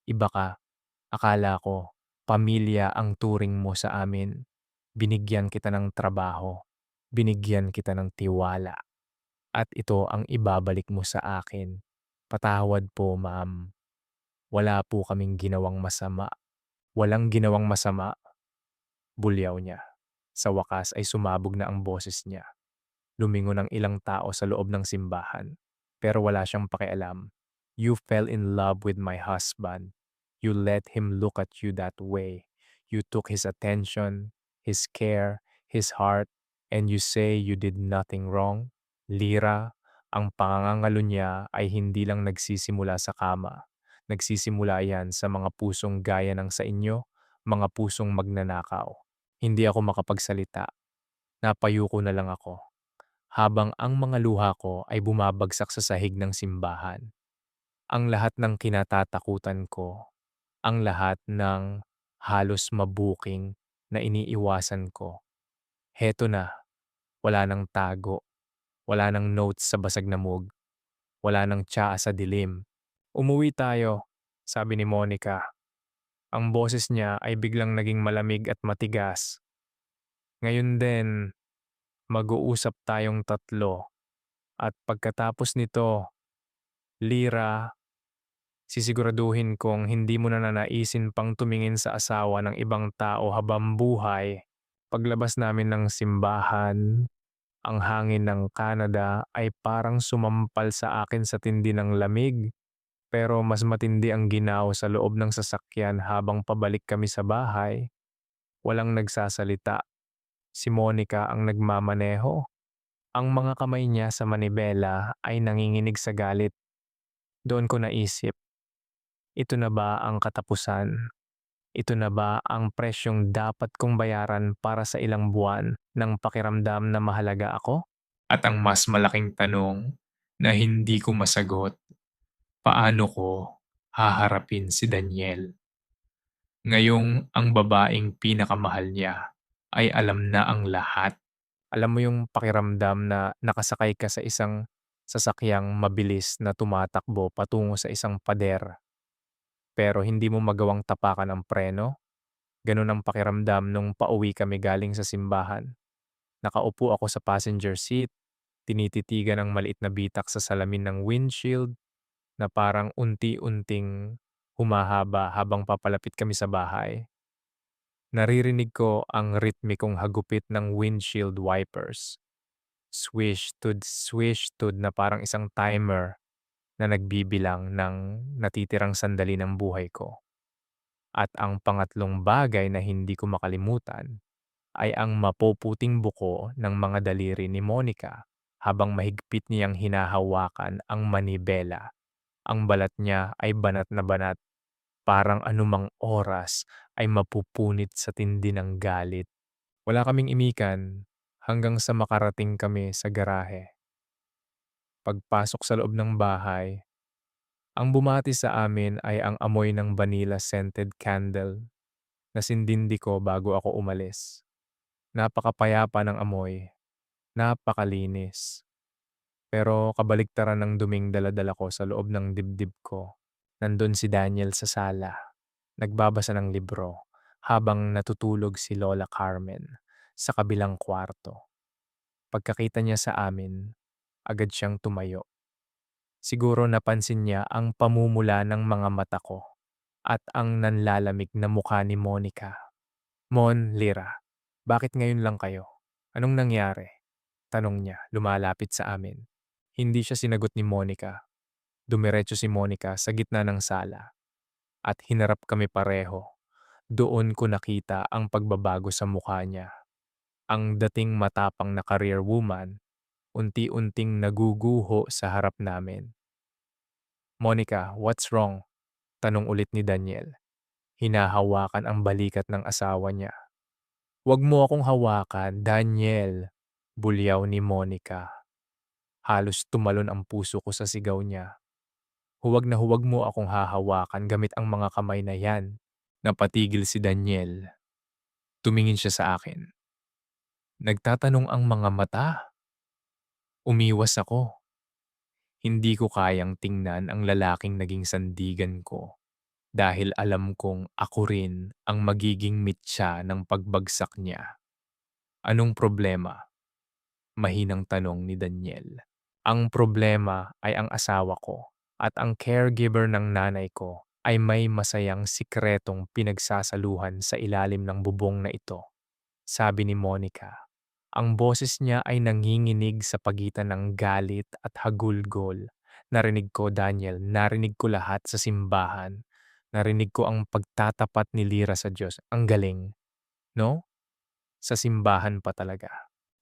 iba ka. Akala ko, pamilya ang turing mo sa amin. Binigyan kita ng trabaho. Binigyan kita ng tiwala. At ito ang ibabalik mo sa akin. Patawad po, ma'am. Wala po kaming ginawang masama. Walang ginawang masama, bulyaw niya. Sa wakas ay sumabog na ang boses niya. Lumingon ang ilang tao sa loob ng simbahan. Pero wala siyang pakialam. You fell in love with my husband. You let him look at you that way. You took his attention, his care, his heart, and you say you did nothing wrong? Lira, ang pangangalo niya ay hindi lang nagsisimula sa kama. Nagsisimula yan sa mga pusong gaya ng sa inyo, mga pusong magnanakaw. Hindi ako makapagsalita. Napayuko na lang ako habang ang mga luha ko ay bumabagsak sa sahig ng simbahan. Ang lahat ng kinatatakutan ko, ang lahat ng halos mabuking na iniiwasan ko. Heto na, wala nang tago, wala nang notes sa basag na mug, wala nang tsaa sa dilim. Umuwi tayo, sabi ni Monica. Ang boses niya ay biglang naging malamig at matigas. Ngayon din, mag-uusap tayong tatlo. At pagkatapos nito, Lira, sisiguraduhin kong hindi mo na nanaisin pang tumingin sa asawa ng ibang tao habang buhay. Paglabas namin ng simbahan, ang hangin ng Canada ay parang sumampal sa akin sa tindi ng lamig. Pero mas matindi ang ginaw sa loob ng sasakyan habang pabalik kami sa bahay. Walang nagsasalita. Si Monica ang nagmamaneho. Ang mga kamay niya sa manibela ay nanginginig sa galit. Doon ko naisip, ito na ba ang katapusan? Ito na ba ang presyong dapat kong bayaran para sa ilang buwan ng pakiramdam na mahalaga ako? At ang mas malaking tanong na hindi ko masagot, paano ko haharapin si Daniel? Ngayong ang babaeng pinakamahal niya ay alam na ang lahat. Alam mo yung pakiramdam na nakasakay ka sa isang sasakyang mabilis na tumatakbo patungo sa isang pader, pero hindi mo magawang tapakan ang preno? Ganun ang pakiramdam nung pauwi kami galing sa simbahan. Nakaupo ako sa passenger seat, tinititigan ang maliit na bitak sa salamin ng windshield na parang unti-unting humahaba habang papalapit kami sa bahay. Naririnig ko ang ritmikong hagupit ng windshield wipers. Swish tud na parang isang timer na nagbibilang ng natitirang sandali ng buhay ko. At ang pangatlong bagay na hindi ko makalimutan ay ang mapuputing buko ng mga daliri ni Monica habang mahigpit niyang hinahawakan ang manibela. Ang balat niya ay banat na banat, parang anumang oras ay mapupunit sa tindi ng galit. Wala kaming imikan hanggang sa makarating kami sa garahe. Pagpasok sa loob ng bahay, ang bumati sa amin ay ang amoy ng vanilla-scented candle na sindindi ko bago ako umalis. Napakapayapa ng amoy, napakalinis. Pero kabaliktaran ng duming dala ko sa loob ng dibdib ko. Nandun si Daniel sa sala, nagbabasa ng libro, habang natutulog si Lola Carmen sa kabilang kwarto. Pagkakita niya sa amin, agad siyang tumayo. Siguro napansin niya ang pamumula ng mga mata ko at ang nanlalamig na mukha ni Monica. Mon, Lira, bakit ngayon lang kayo? Anong nangyari? Tanong niya, lumalapit sa amin. Hindi siya sinagot ni Monica. Dumiretso si Monica sa gitna ng sala at hinarap kami pareho. Doon ko nakita ang pagbabago sa mukha niya. Ang dating matapang na career woman, unti-unting naguguho sa harap namin. Monica, what's wrong? Tanong ulit ni Daniel. Hinahawakan ang balikat ng asawa niya. Huwag mo akong hawakan, Daniel. Bulyaw ni Monica. Halos tumalon ang puso ko sa sigaw niya. Huwag na huwag mo akong hahawakan gamit ang mga kamay na yan. Napatigil si Daniel. Tumingin siya sa akin. Nagtatanong ang mga mata. Umiwas ako. Hindi ko kayang tingnan ang lalaking naging sandigan ko dahil alam kong ako rin ang magiging mitya ng pagbagsak niya. Anong problema? Mahinang tanong ni Daniel. Ang problema ay ang asawa ko at ang caregiver ng nanay ko ay may masayang sikretong pinagsasaluhan sa ilalim ng bubong na ito, sabi ni Monica. Ang boses niya ay nanginginig sa pagitan ng galit at hagulgol. Narinig ko, Daniel, narinig ko lahat sa simbahan. Narinig ko ang pagtatapat ni Lira sa Diyos. Ang galing, no? Sa simbahan pa talaga.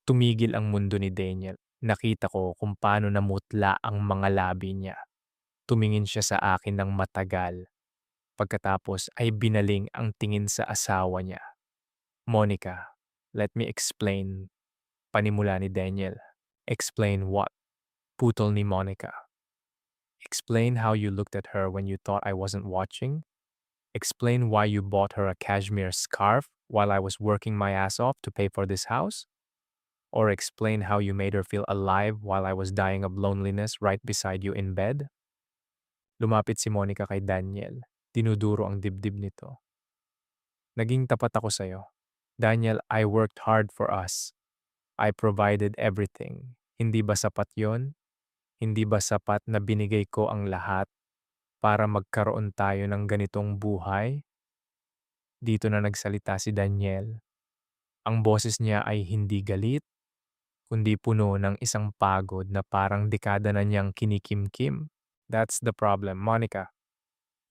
Tumigil ang mundo ni Daniel. Nakita ko kung paano namutla ang mga labi niya. Tumingin siya sa akin ng matagal. Pagkatapos ay binaling ang tingin sa asawa niya. Monica, let me explain. Panimula ni Daniel. Explain what? Putol ni Monica. Explain how you looked at her when you thought I wasn't watching? Explain why you bought her a cashmere scarf while I was working my ass off to pay for this house? Or explain how you made her feel alive while I was dying of loneliness right beside you in bed? Lumapit si Monica kay Daniel. Dinuduro ang dibdib nito. Naging tapat ako sa'yo. Daniel, I worked hard for us. I provided everything. Hindi ba sapat yon? Hindi ba sapat na binigay ko ang lahat para magkaroon tayo ng ganitong buhay? Dito na nagsalita si Daniel. Ang boses niya ay hindi galit, kundi puno ng isang pagod na parang dekada na niyang kinikimkim. That's the problem, Monica.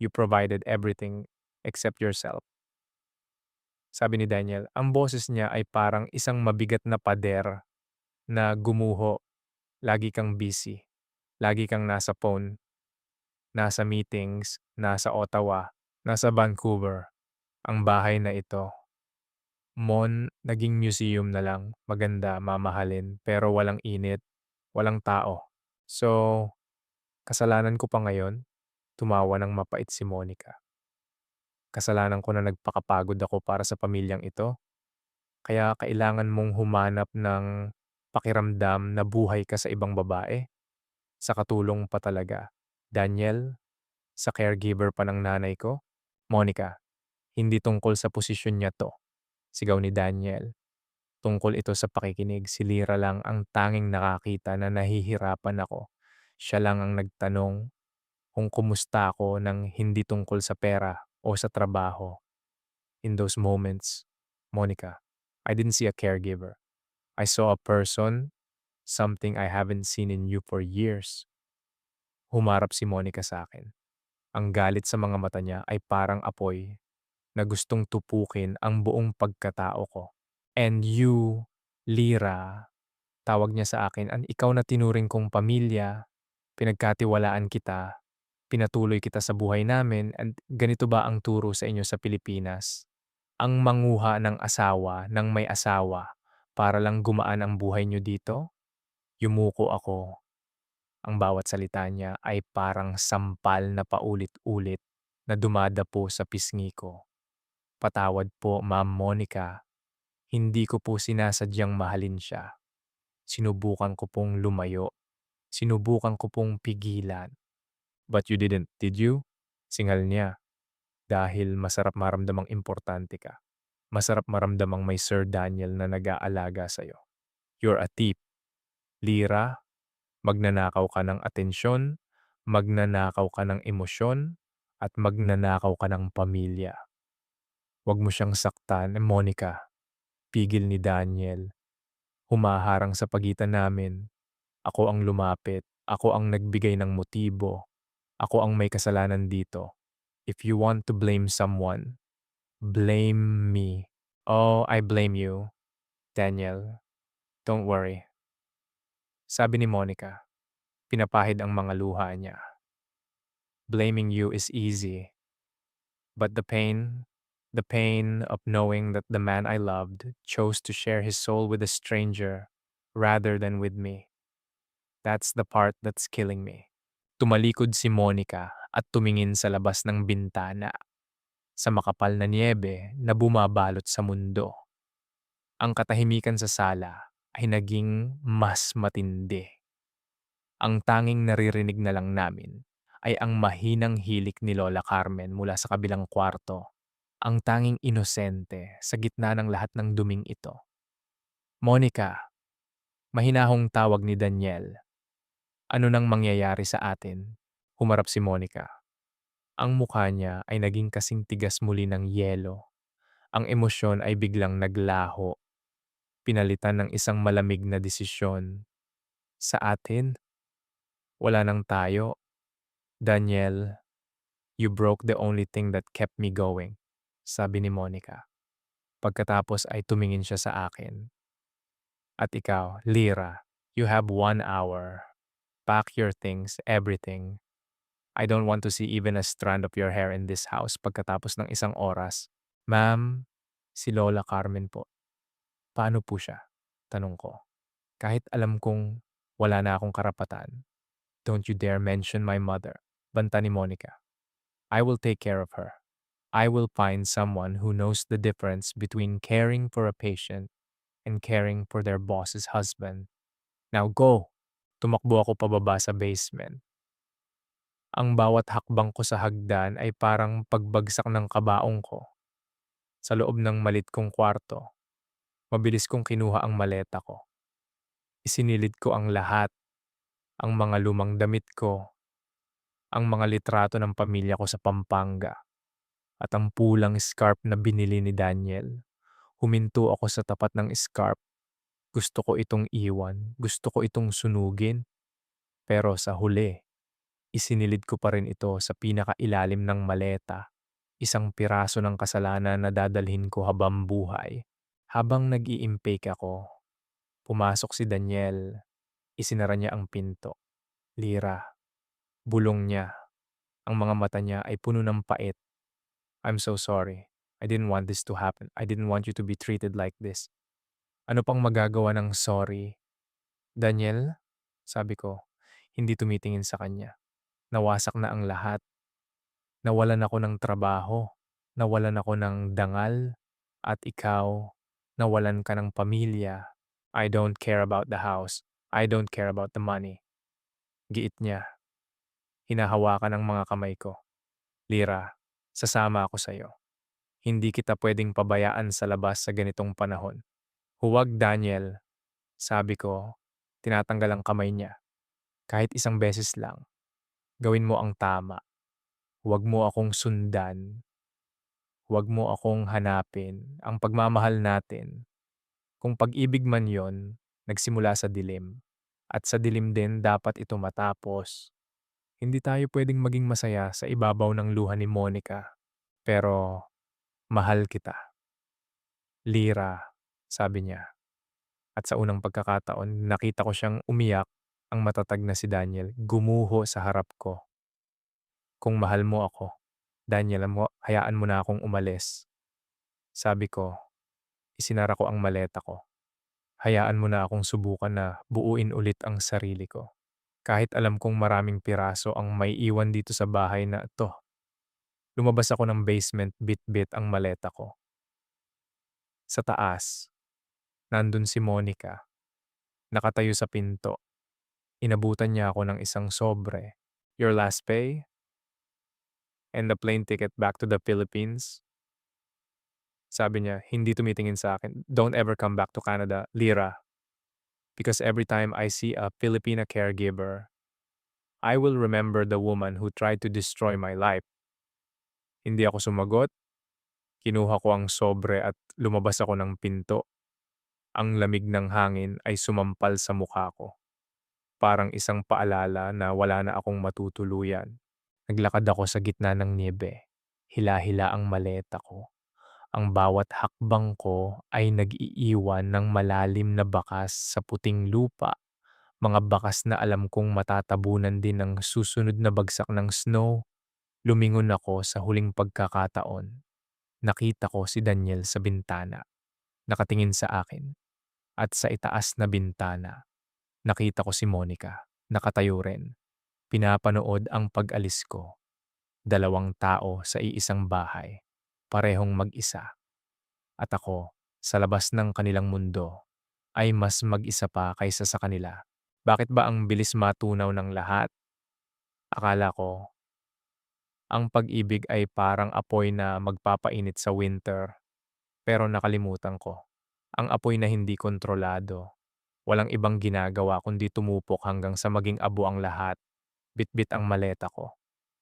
You provided everything except yourself. Sabi ni Daniel, ang boses niya ay parang isang mabigat na pader na gumuho. Lagi kang busy. Lagi kang nasa phone, nasa meetings, nasa Ottawa, nasa Vancouver. Ang bahay na ito, naging museum na lang. Maganda, mamahalin, pero walang init, walang tao. So, kasalanan ko pa ngayon, tumawa ng mapait si Monica. Kasalanan ko na nagpakapagod ako para sa pamilyang ito. Kaya kailangan mong humanap ng pakiramdam na buhay ka sa ibang babae. Sa katulong pa talaga. Daniel, sa caregiver pa ng nanay ko. Monica, hindi tungkol sa posisyon niya to. Sigaw ni Daniel. Tungkol ito sa pakikinig. Si Lira lang ang tanging nakakita na nahihirapan ako. Siya lang ang nagtanong kung kumusta ako nang hindi tungkol sa pera o sa trabaho. In those moments, Monica, I didn't see a caregiver. I saw a person, something I haven't seen in you for years. Humarap si Monica sa akin. Ang galit sa mga mata niya ay parang apoy na gustong tupukin ang buong pagkatao ko. And you, Lira, tawag niya sa akin, ang ikaw na tinuring kong pamilya, pinagkatiwalaan kita, pinatuloy kita sa buhay namin, and ganito ba ang turo sa inyo sa Pilipinas? Ang manguha ng asawa ng may asawa para lang gumaan ang buhay niyo dito? Yumuko ako. Ang bawat salita niya ay parang sampal na paulit-ulit na dumadapo sa pisngi ko. Patawad po, Ma'am Monica. Hindi ko po sinasadyang mahalin siya. Sinubukan ko pong lumayo. Sinubukan ko pong pigilan. But you didn't, did you? Singal niya. Dahil masarap maramdamang importante ka. Masarap maramdamang may Sir Daniel na nag-aalaga sa'yo. You're a thief. Lira, magnanakaw ka ng atensyon, magnanakaw ka ng emosyon, at magnanakaw ka ng pamilya. Huwag mo siyang saktan, Monica. Pigil ni Daniel. Humaharang sa pagitan namin. Ako ang lumapit. Ako ang nagbigay ng motibo. Ako ang may kasalanan dito. If you want to blame someone, blame me. Oh, I blame you, Daniel. Don't worry. Sabi ni Monica, pinapahid ang mga luha niya. Blaming you is easy. But the pain of knowing that the man I loved chose to share his soul with a stranger rather than with me. That's the part that's killing me. Tumalikod si Monica at tumingin sa labas ng bintana, sa makapal na niyebe na bumabalot sa mundo. Ang katahimikan sa sala ay naging mas matindi. Ang tanging naririnig na lang namin ay ang mahinang hilik ni Lola Carmen mula sa kabilang kwarto. Ang tanging inosente sa gitna ng lahat ng duming ito. Monica, mahinahong tawag ni Daniel. Ano nang mangyayari sa atin? Humarap si Monica. Ang mukha niya ay naging kasing tigas muli ng yelo. Ang emosyon ay biglang naglaho. Pinalitan ng isang malamig na desisyon. Sa atin, wala nang tayo. Daniel, you broke the only thing that kept me going, sabi ni Monica. Pagkatapos ay tumingin siya sa akin. At ikaw, Lira, you have 1 hour. Pack your things, everything. I don't want to see even a strand of your hair in this house pagkatapos ng 1 oras. Ma'am, si Lola Carmen po. Paano po siya? Tanong ko. Kahit alam kong wala na akong karapatan. Don't you dare mention my mother. Banta ni Monica. I will take care of her. I will find someone who knows the difference between caring for a patient and caring for their boss's husband. Now go! Tumakbo ako pababa sa basement. Ang bawat hakbang ko sa hagdan ay parang pagbagsak ng kabaong ko. Sa loob ng malit kong kwarto, mabilis kong kinuha ang maleta ko. Isinilid ko ang lahat, ang mga lumang damit ko, ang mga litrato ng pamilya ko sa Pampanga, at ang pulang scarf na binili ni Daniel. Huminto ako sa tapat ng scarf. Gusto ko itong iwan, gusto ko itong sunugin. Pero sa huli, isinilid ko pa rin ito sa pinakailalim ng maleta. Isang piraso ng kasalanan na dadalhin ko habang buhay. Habang nag-i-impake ako, pumasok si Daniel. Isinara niya ang pinto. Lira, bulong niya. Ang mga mata niya ay puno ng pait. I'm so sorry. I didn't want this to happen. I didn't want you to be treated like this. Ano pang magagawa ng sorry? Daniel, sabi ko, hindi tumitingin sa kanya. Nawasak na ang lahat. Nawalan ako ng trabaho. Nawalan ako ng dangal. At ikaw, nawalan ka ng pamilya. I don't care about the house. I don't care about the money. Giit niya. Hinahawakan ng mga kamay ko. Lira, sasama ako sa'yo. Hindi kita pwedeng pabayaan sa labas sa ganitong panahon. Huwag, Daniel, sabi ko, tinatanggal ang kamay niya. Kahit isang beses lang, gawin mo ang tama. Huwag mo akong sundan. Huwag mo akong hanapin. Ang pagmamahal natin, kung pag-ibig man yon, nagsimula sa dilim. At sa dilim din dapat ito matapos. Hindi tayo pwedeng maging masaya sa ibabaw ng luha ni Monica. Pero mahal kita. Lira, sabi niya. At sa unang pagkakataon, nakita ko siyang umiyak. Ang matatag na si Daniel gumuho sa harap ko. Kung mahal mo ako, Daniel, hayaan mo na akong umalis. Sabi ko, isinara ko ang maleta ko. Hayaan mo na akong subukan na buuin ulit ang sarili ko. Kahit alam kong maraming piraso ang may iwan dito sa bahay na 'to. Lumabas ako ng basement, bit-bit ang maleta ko. Sa taas, nandun si Monica, nakatayo sa pinto. Inabutan niya ako ng isang sobre. "Your last pay and the plane ticket back to the Philippines?" Sabi niya, hindi tumitingin sa akin. "Don't ever come back to Canada, Lira. Because every time I see a Filipina caregiver, I will remember the woman who tried to destroy my life." Hindi ako sumagot, kinuha ko ang sobre at lumabas ako ng pinto. Ang lamig ng hangin ay sumampal sa mukha ko. Parang isang paalala na wala na akong matutuluyan. Naglakad ako sa gitna ng niebe. Hila-hila ang maleta ko. Ang bawat hakbang ko ay nag-iiwan ng malalim na bakas sa puting lupa. Mga bakas na alam kong matatabunan din ng susunod na bagsak ng snow. Lumingon ako sa huling pagkakataon. Nakita ko si Daniel sa bintana. Nakatingin sa akin. At sa itaas na bintana, nakita ko si Monica. Nakatayo rin. Pinapanood ang pag-alis ko. Dalawang tao sa iisang bahay. Parehong mag-isa. At ako, sa labas ng kanilang mundo, ay mas mag-isa pa kaysa sa kanila. Bakit ba ang bilis matunaw ng lahat? Akala ko, ang pag-ibig ay parang apoy na magpapainit sa winter. Pero nakalimutan ko. Ang apoy na hindi kontrolado. Walang ibang ginagawa kundi tumupok hanggang sa maging abo ang lahat. Bitbit ang maleta ko.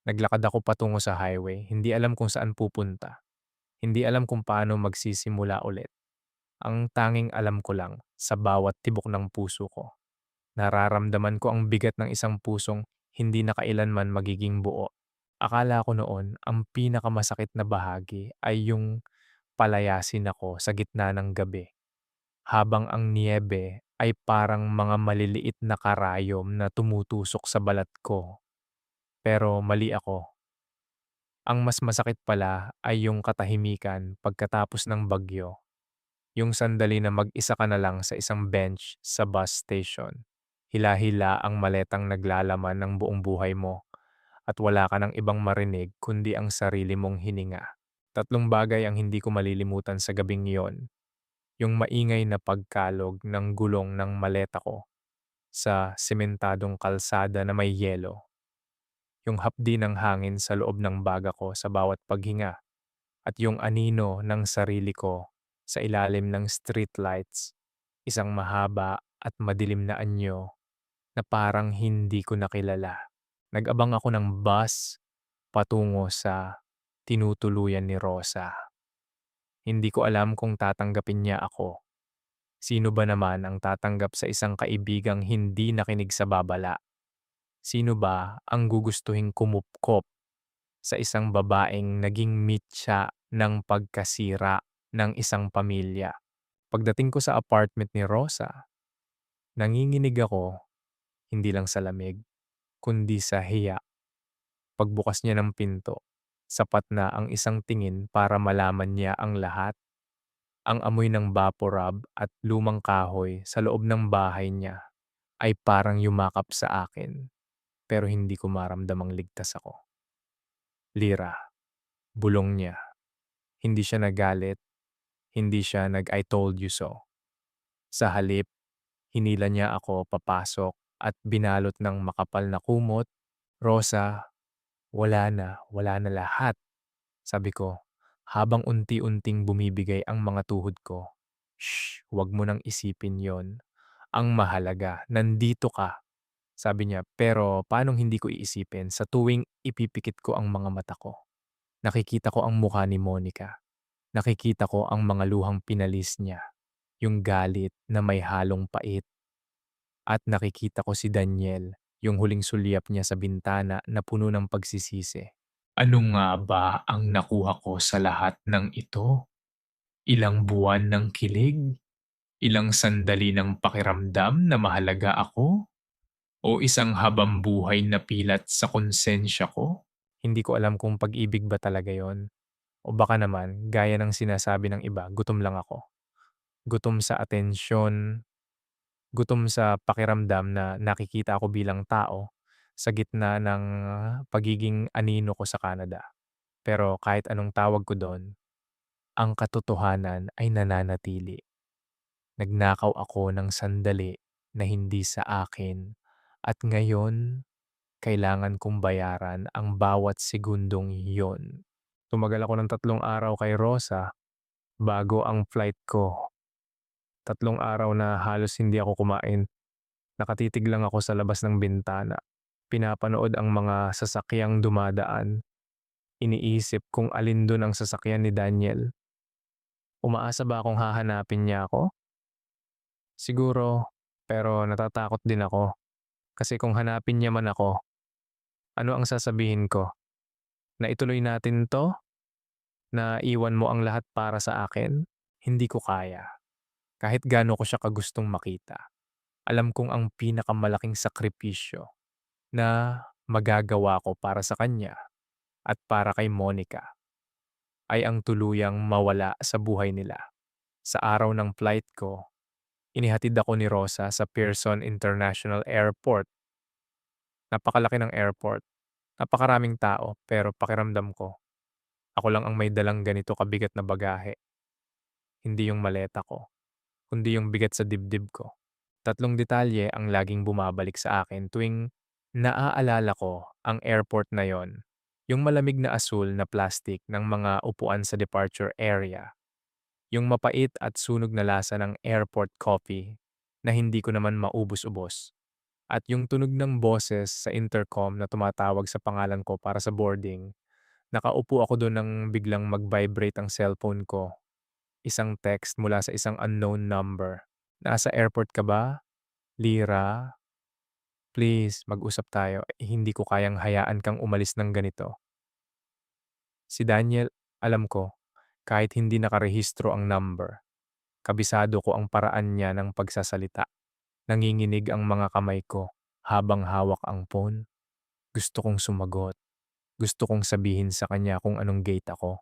Naglakad ako patungo sa highway. Hindi alam kung saan pupunta. Hindi alam kung paano magsisimula ulit. Ang tanging alam ko lang, sa bawat tibok ng puso ko, nararamdaman ko ang bigat ng isang pusong hindi na kailanman magiging buo. Akala ko noon, ang pinakamasakit na bahagi ay yung palayasin ako sa gitna ng gabi, habang ang niyebe ay parang mga maliliit na karayom na tumutusok sa balat ko. Pero mali ako. Ang mas masakit pala ay yung katahimikan pagkatapos ng bagyo. Yung sandali na mag-isa ka na lang sa isang bench sa bus station. Hila-hila ang maletang naglalaman ng buong buhay mo at wala ka ng ibang marinig kundi ang sarili mong hininga. Tatlong bagay ang hindi ko malilimutan sa gabing yon. Yung maingay na pagkalog ng gulong ng maleta ko sa sementadong kalsada na may yelo. Yung hapdi ng hangin sa loob ng baga ko sa bawat paghinga at yung anino ng sarili ko sa ilalim ng streetlights, isang mahaba at madilim na anyo na parang hindi ko nakilala. Nag-abang ako ng bus patungo sa tinutuluyan ni Rosa. Hindi ko alam kung tatanggapin niya ako. Sino ba naman ang tatanggap sa isang kaibigang hindi nakinig sa babala? Sino ba ang gugustuhing kumupkop sa isang babaeng naging mitya ng pagkasira ng isang pamilya? Pagdating ko sa apartment ni Rosa, nanginginig ako, hindi lang sa lamig, kundi sa hiya. Pagbukas niya ng pinto, sapat na ang isang tingin para malaman niya ang lahat. Ang amoy ng vaporub at lumang kahoy sa loob ng bahay niya ay parang yumakap sa akin, pero hindi ko maramdamang ligtas ako. Lira, bulong niya. Hindi siya nagalit, hindi siya nag-I told you so. Sa halip, hinila niya ako papasok at binalot ng makapal na kumot. "Rosa, wala na lahat," sabi ko, habang unti-unting bumibigay ang mga tuhod ko. "Shh, wag mo nang isipin yon. Ang mahalaga, nandito ka," sabi niya. Pero paanong hindi ko iisipin sa tuwing ipipikit ko ang mga mata ko? Nakikita ko ang mukha ni Monica. Nakikita ko ang mga luhang pinalis niya, yung galit na may halong pait. At nakikita ko si Daniel, yung huling sulyap niya sa bintana na puno ng pagsisisi. Ano nga ba ang nakuha ko sa lahat ng ito? Ilang buwan ng kilig? Ilang sandali ng pakiramdam na mahalaga ako? O isang habang buhay na pilat sa konsensya ko? Hindi ko alam kung pag-ibig ba talaga yon. O baka naman, gaya ng sinasabi ng iba, gutom lang ako. Gutom sa atensyon, gutom sa pakiramdam na nakikita ako bilang tao sa gitna ng pagiging anino ko sa Canada. Pero kahit anong tawag ko do'n, ang katotohanan ay nananatili. Nagnakaw ako ng sandali na hindi sa akin at ngayon kailangan kong bayaran ang bawat segundong iyon. Tumagal ako ng 3 araw kay Rosa bago ang flight ko. 3 araw na halos hindi ako kumain. Nakatitig lang ako sa labas ng bintana. Pinapanood ang mga sasakyang dumadaan. Iniisip kung alin dun ang sasakyan ni Daniel. Umaasa ba akong hahanapin niya ako? Siguro, pero natatakot din ako. Kasi kung hanapin niya man ako, ano ang sasabihin ko? Na ituloy natin 'to? Na iwan mo ang lahat para sa akin? Hindi ko kaya. Kahit gaano ko siya kagustong makita. Alam kong ang pinakamalaking sakripisyo na magagawa ko para sa kanya at para kay Monica ay ang tuluyang mawala sa buhay nila. Sa araw ng flight ko, inihatid ako ni Rosa sa Pearson International Airport. Napakalaki ng airport, napakaraming tao, pero pakiramdam ko, ako lang ang may dalang ganito kabigat na bagahe. Hindi yung maleta ko, kundi yung bigat sa dibdib ko. Tatlong detalye ang laging bumabalik sa akin tuwing naaalala ko ang airport na yon. Yung malamig na asul na plastic ng mga upuan sa departure area. Yung mapait at sunog na lasa ng airport coffee na hindi ko naman maubos-ubos. At yung tunog ng boses sa intercom na tumatawag sa pangalan ko para sa boarding. Nakaupo ako doon nang biglang mag-vibrate ang cellphone ko. Isang text mula sa isang unknown number. "Nasa airport ka ba? Lira, please mag-usap tayo. Hindi ko kayang hayaan kang umalis ng ganito." Si Daniel, alam ko, kahit hindi nakarehistro ang number, kabisado ko ang paraan niya ng pagsasalita. Nanginginig ang mga kamay ko habang hawak ang phone. Gusto kong sumagot. Gusto kong sabihin sa kanya kung anong gate ako.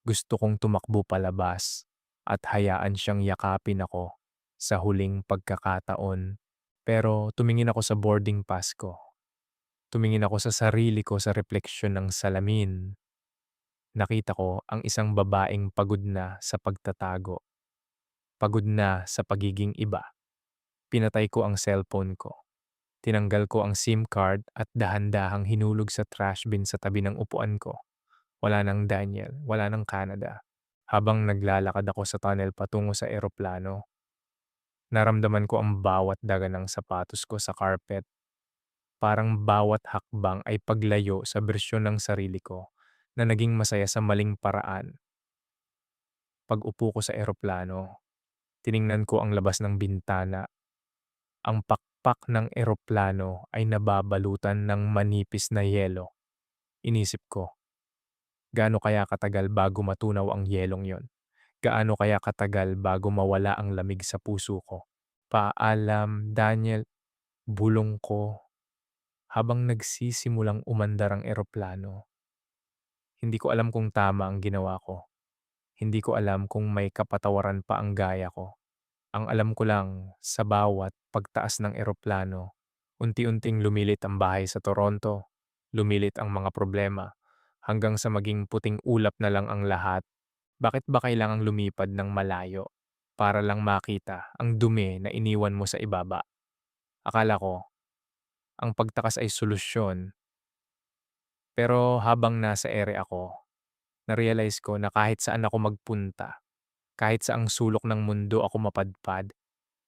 Gusto kong tumakbo palabas at hayaan siyang yakapin ako sa huling pagkakataon. Pero tumingin ako sa boarding pass ko. Tumingin ako sa sarili ko sa refleksyon ng salamin. Nakita ko ang isang babaeng pagod na sa pagtatago. Pagod na sa pagiging iba. Pinatay ko ang cellphone ko. Tinanggal ko ang SIM card at dahan-dahang hinulog sa trash bin sa tabi ng upuan ko. Wala ng Daniel, wala ng Canada. Habang naglalakad ako sa tunnel patungo sa eroplano, naramdaman ko ang bawat daga ng sapatos ko sa carpet. Parang bawat hakbang ay paglayo sa bersyon ng sarili ko na naging masaya sa maling paraan. Pag-upo ko sa eroplano, tiningnan ko ang labas ng bintana. Ang pakpak ng eroplano ay nababalutan ng manipis na yelo. Inisip ko, gaano kaya katagal bago matunaw ang yelong yon? Gaano kaya katagal bago mawala ang lamig sa puso ko? Paalam, Daniel, bulong ko habang nagsisimulang umandar ang eroplano. Hindi ko alam kung tama ang ginawa ko. Hindi ko alam kung may kapatawaran pa ang gaya ko. Ang alam ko lang, sa bawat pagtaas ng eroplano, unti-unting lumilit ang bahay sa Toronto, lumilit ang mga problema, hanggang sa maging puting ulap na lang ang lahat. Bakit ba kailangang lumipad ng malayo para lang makita ang dumi na iniwan mo sa ibaba? Akala ko, ang pagtakas ay solusyon, pero habang nasa ere ako, na-realize ko na kahit saan ako magpunta, kahit saang sulok ng mundo ako mapadpad,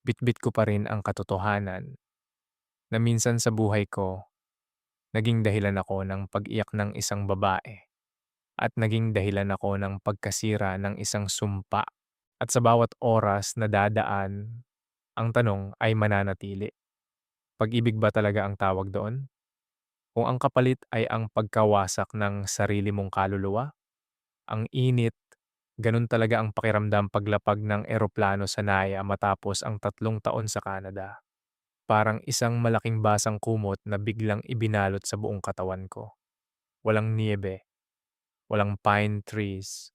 bitbit ko pa rin ang katotohanan na minsan sa buhay ko, naging dahilan ako ng pag-iyak ng isang babae at naging dahilan ako ng pagkasira ng isang sumpa. At sa bawat oras na dadaan, ang tanong ay mananatili. Pag-ibig ba talaga ang tawag doon? Kung ang kapalit ay ang pagkawasak ng sarili mong kaluluwa, ang init, ganun talaga ang pakiramdam paglapag ng eroplano sa Naya matapos ang 3 taon sa Canada. Parang isang malaking basang kumot na biglang ibinalot sa buong katawan ko. Walang niebe, walang pine trees,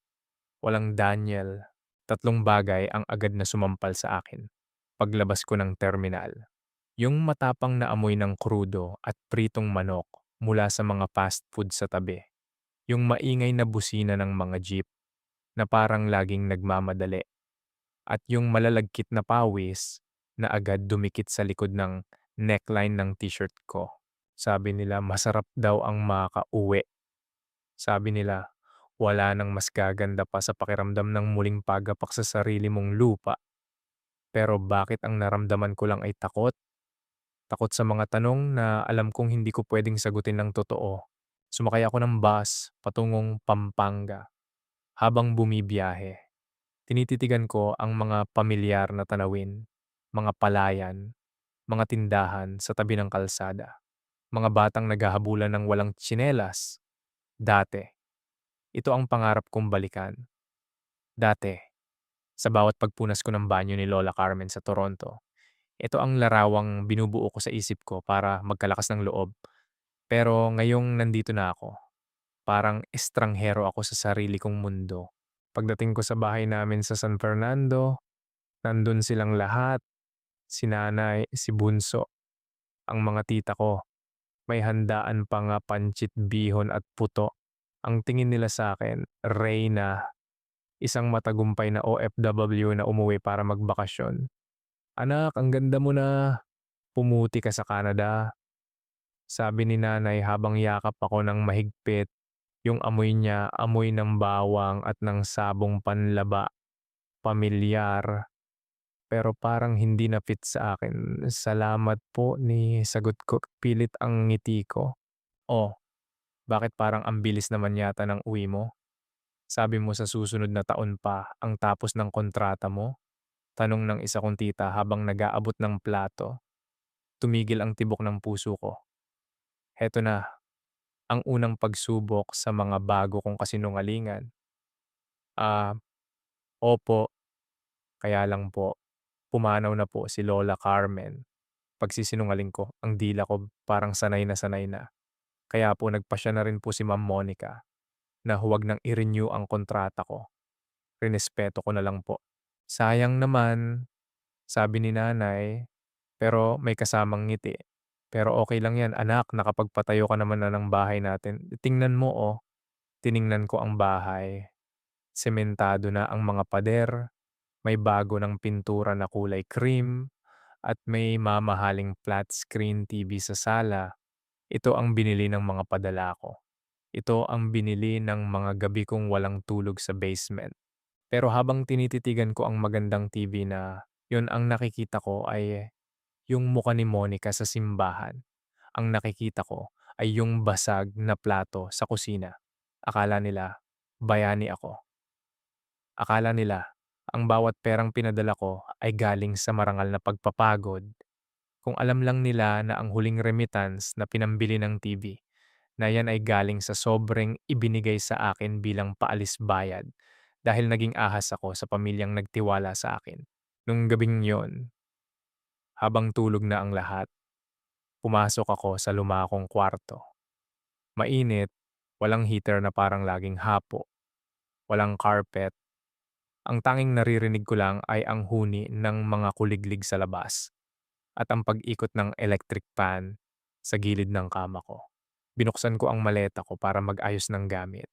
walang Daniel. 3 bagay ang agad na sumampal sa akin. paglabas ko ng terminal. Yung matapang na amoy ng krudo at pritong manok mula sa mga fast food sa tabi. Yung maingay na busina ng mga jeep na parang laging nagmamadali. At yung malalagkit na pawis na agad dumikit sa likod ng neckline ng t-shirt ko. Sabi nila masarap daw ang makauwi. Sabi nila wala nang mas gaganda pa sa pakiramdam ng muling pagapak sa sarili mong lupa. Pero bakit ang naramdaman ko lang ay takot? Takot sa mga tanong na alam kong hindi ko pwedeng sagutin ng totoo. Sumakay ako ng bus patungong Pampanga. Habang bumibiyahe, tinititigan ko ang mga pamilyar na tanawin, mga palayan, mga tindahan sa tabi ng kalsada, mga batang naghahabulan ng walang tsinelas. Dati, ito ang pangarap kong balikan. Dati, sa bawat pagpunas ko ng banyo ni Lola Carmen sa Toronto, ito ang larawang binubuo ko sa isip ko para magkalakas ng loob. Pero ngayong nandito na ako, parang estranghero ako sa sarili kong mundo. Pagdating ko sa bahay namin sa San Fernando, nandun silang lahat, si nanay, si bunso, ang mga tita ko. May handaan pa nga panchit bihon at puto. Ang tingin nila sa akin, Reyna, isang matagumpay na OFW na umuwi para magbakasyon. Anak, ang ganda mo na. Pumuti ka sa Canada. Sabi ni nanay habang yakap ako ng mahigpit. Yung amoy niya, amoy ng bawang at ng sabong panlaba. Pamilyar. Pero parang hindi na fit sa akin. Salamat po ni sagot ko pilit ang ngiti ko. Oh, bakit parang ang bilis naman yata ng uwi mo? Sabi mo sa susunod na taon pa ang tapos ng kontrata mo? Tanong ng isa kong tita habang nag-aabot ng plato. Tumigil ang tibok ng puso ko. Heto na, ang unang pagsubok sa mga bago kong kasinungalingan. Ah, opo, kaya lang po, pumanaw na po si Lola Carmen. Pagsisinungaling ko, ang dila ko parang sanay na sanay na. Kaya po nagpasya na rin po si Ma'am Monica na huwag nang i-renew ang kontrata ko. Rinespeto ko na lang po. Sayang naman, sabi ni nanay, pero may kasamang ngiti. Pero okay lang yan anak, nakapagpatayo ka naman na ng bahay natin. Tingnan mo oh, tiningnan ko ang bahay. Sementado na ang mga pader, may bago ng pintura na kulay cream, at may mamahaling flat screen TV sa sala. Ito ang binili ng mga padala ko. Ito ang binili ng mga gabi kong walang tulog sa basement. Pero habang tinititigan ko ang magandang TV na yun ang nakikita ko ay yung mukha ni Monica sa simbahan. Ang nakikita ko ay yung basag na plato sa kusina. Akala nila bayani ako. Akala nila ang bawat perang pinadala ko ay galing sa marangal na pagpapagod. Kung alam lang nila na ang huling remittance na pinambili ng TV na yan ay galing sa sobrang ibinigay sa akin bilang paalis bayad dahil naging ahas ako sa pamilyang nagtiwala sa akin. Nung gabing yon, habang tulog na ang lahat, pumasok ako sa lumakong kwarto. Mainit, walang heater na parang laging hapo, walang carpet. Ang tanging naririnig ko lang ay ang huni ng mga kuliglig sa labas at ang pag-ikot ng electric fan sa gilid ng kama ko. Binuksan ko ang maleta ko para mag-ayos ng gamit.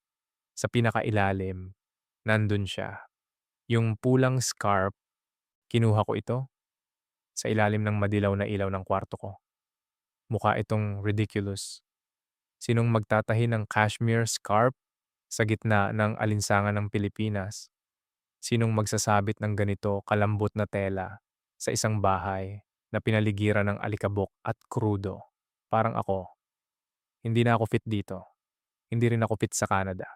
Sa pinakailalim, nandun siya. Yung pulang scarf, kinuha ko ito sa ilalim ng madilaw na ilaw ng kwarto ko. Mukha itong ridiculous. Sinong magtatahi ng cashmere scarf sa gitna ng alinsangan ng Pilipinas? Sinong magsasabit ng ganito kalambot na tela sa isang bahay na pinaligiran ng alikabok at krudo? Parang ako, hindi na ako fit dito. Hindi rin ako fit sa Canada.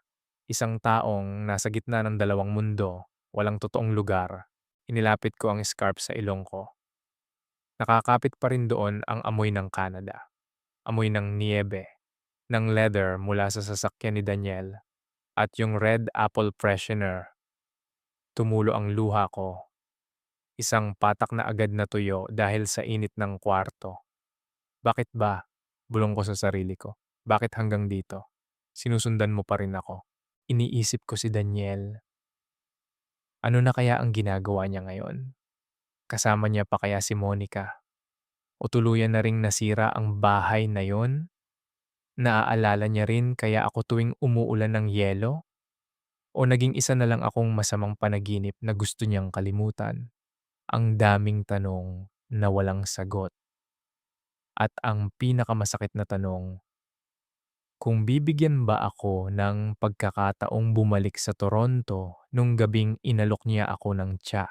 Isang taong nasa gitna ng dalawang mundo, walang totoong lugar. Inilapit ko ang scarf sa ilong ko. Nakakapit pa rin doon ang amoy ng Canada. Amoy ng niebe, ng leather mula sa sasakyan ni Daniel, at yung red apple freshener. Tumulo ang luha ko. Isang patak na agad na tuyo dahil sa init ng kwarto. Bakit ba? Bulong ko sa sarili ko. Bakit hanggang dito? Sinusundan mo pa rin ako. Iniisip ko si Daniel. Ano na kaya ang ginagawa niya ngayon? Kasama niya pa kaya si Monica? O tuluyan na ring nasira ang bahay na yon? Naaalala niya rin kaya ako tuwing umuulan ng yelo? O naging isa na lang akong masamang panaginip na gusto niyang kalimutan? Ang daming tanong na walang sagot. At ang pinakamasakit na tanong, kung bibigyan ba ako ng pagkakataong bumalik sa Toronto nung gabing inalok niya ako ng tiya,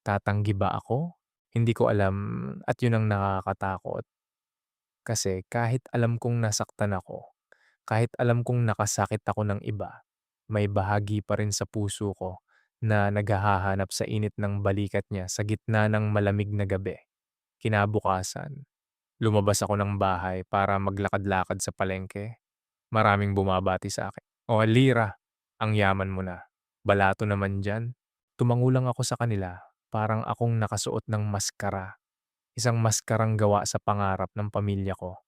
tatanggi ba ako? Hindi ko alam at yun ang nakakatakot. Kasi kahit alam kong nasaktan ako, kahit alam kong nakasakit ako ng iba, may bahagi pa rin sa puso ko na naghahanap sa init ng balikat niya sa gitna ng malamig na gabi. Kinabukasan, lumabas ako ng bahay para maglakad-lakad sa palengke. Maraming bumabati sa akin. "O Lira, ang yaman mo na. Balato naman diyan." Tumango lang ako sa kanila, parang akong nakasuot ng maskara. Isang maskarang gawa sa pangarap ng pamilya ko.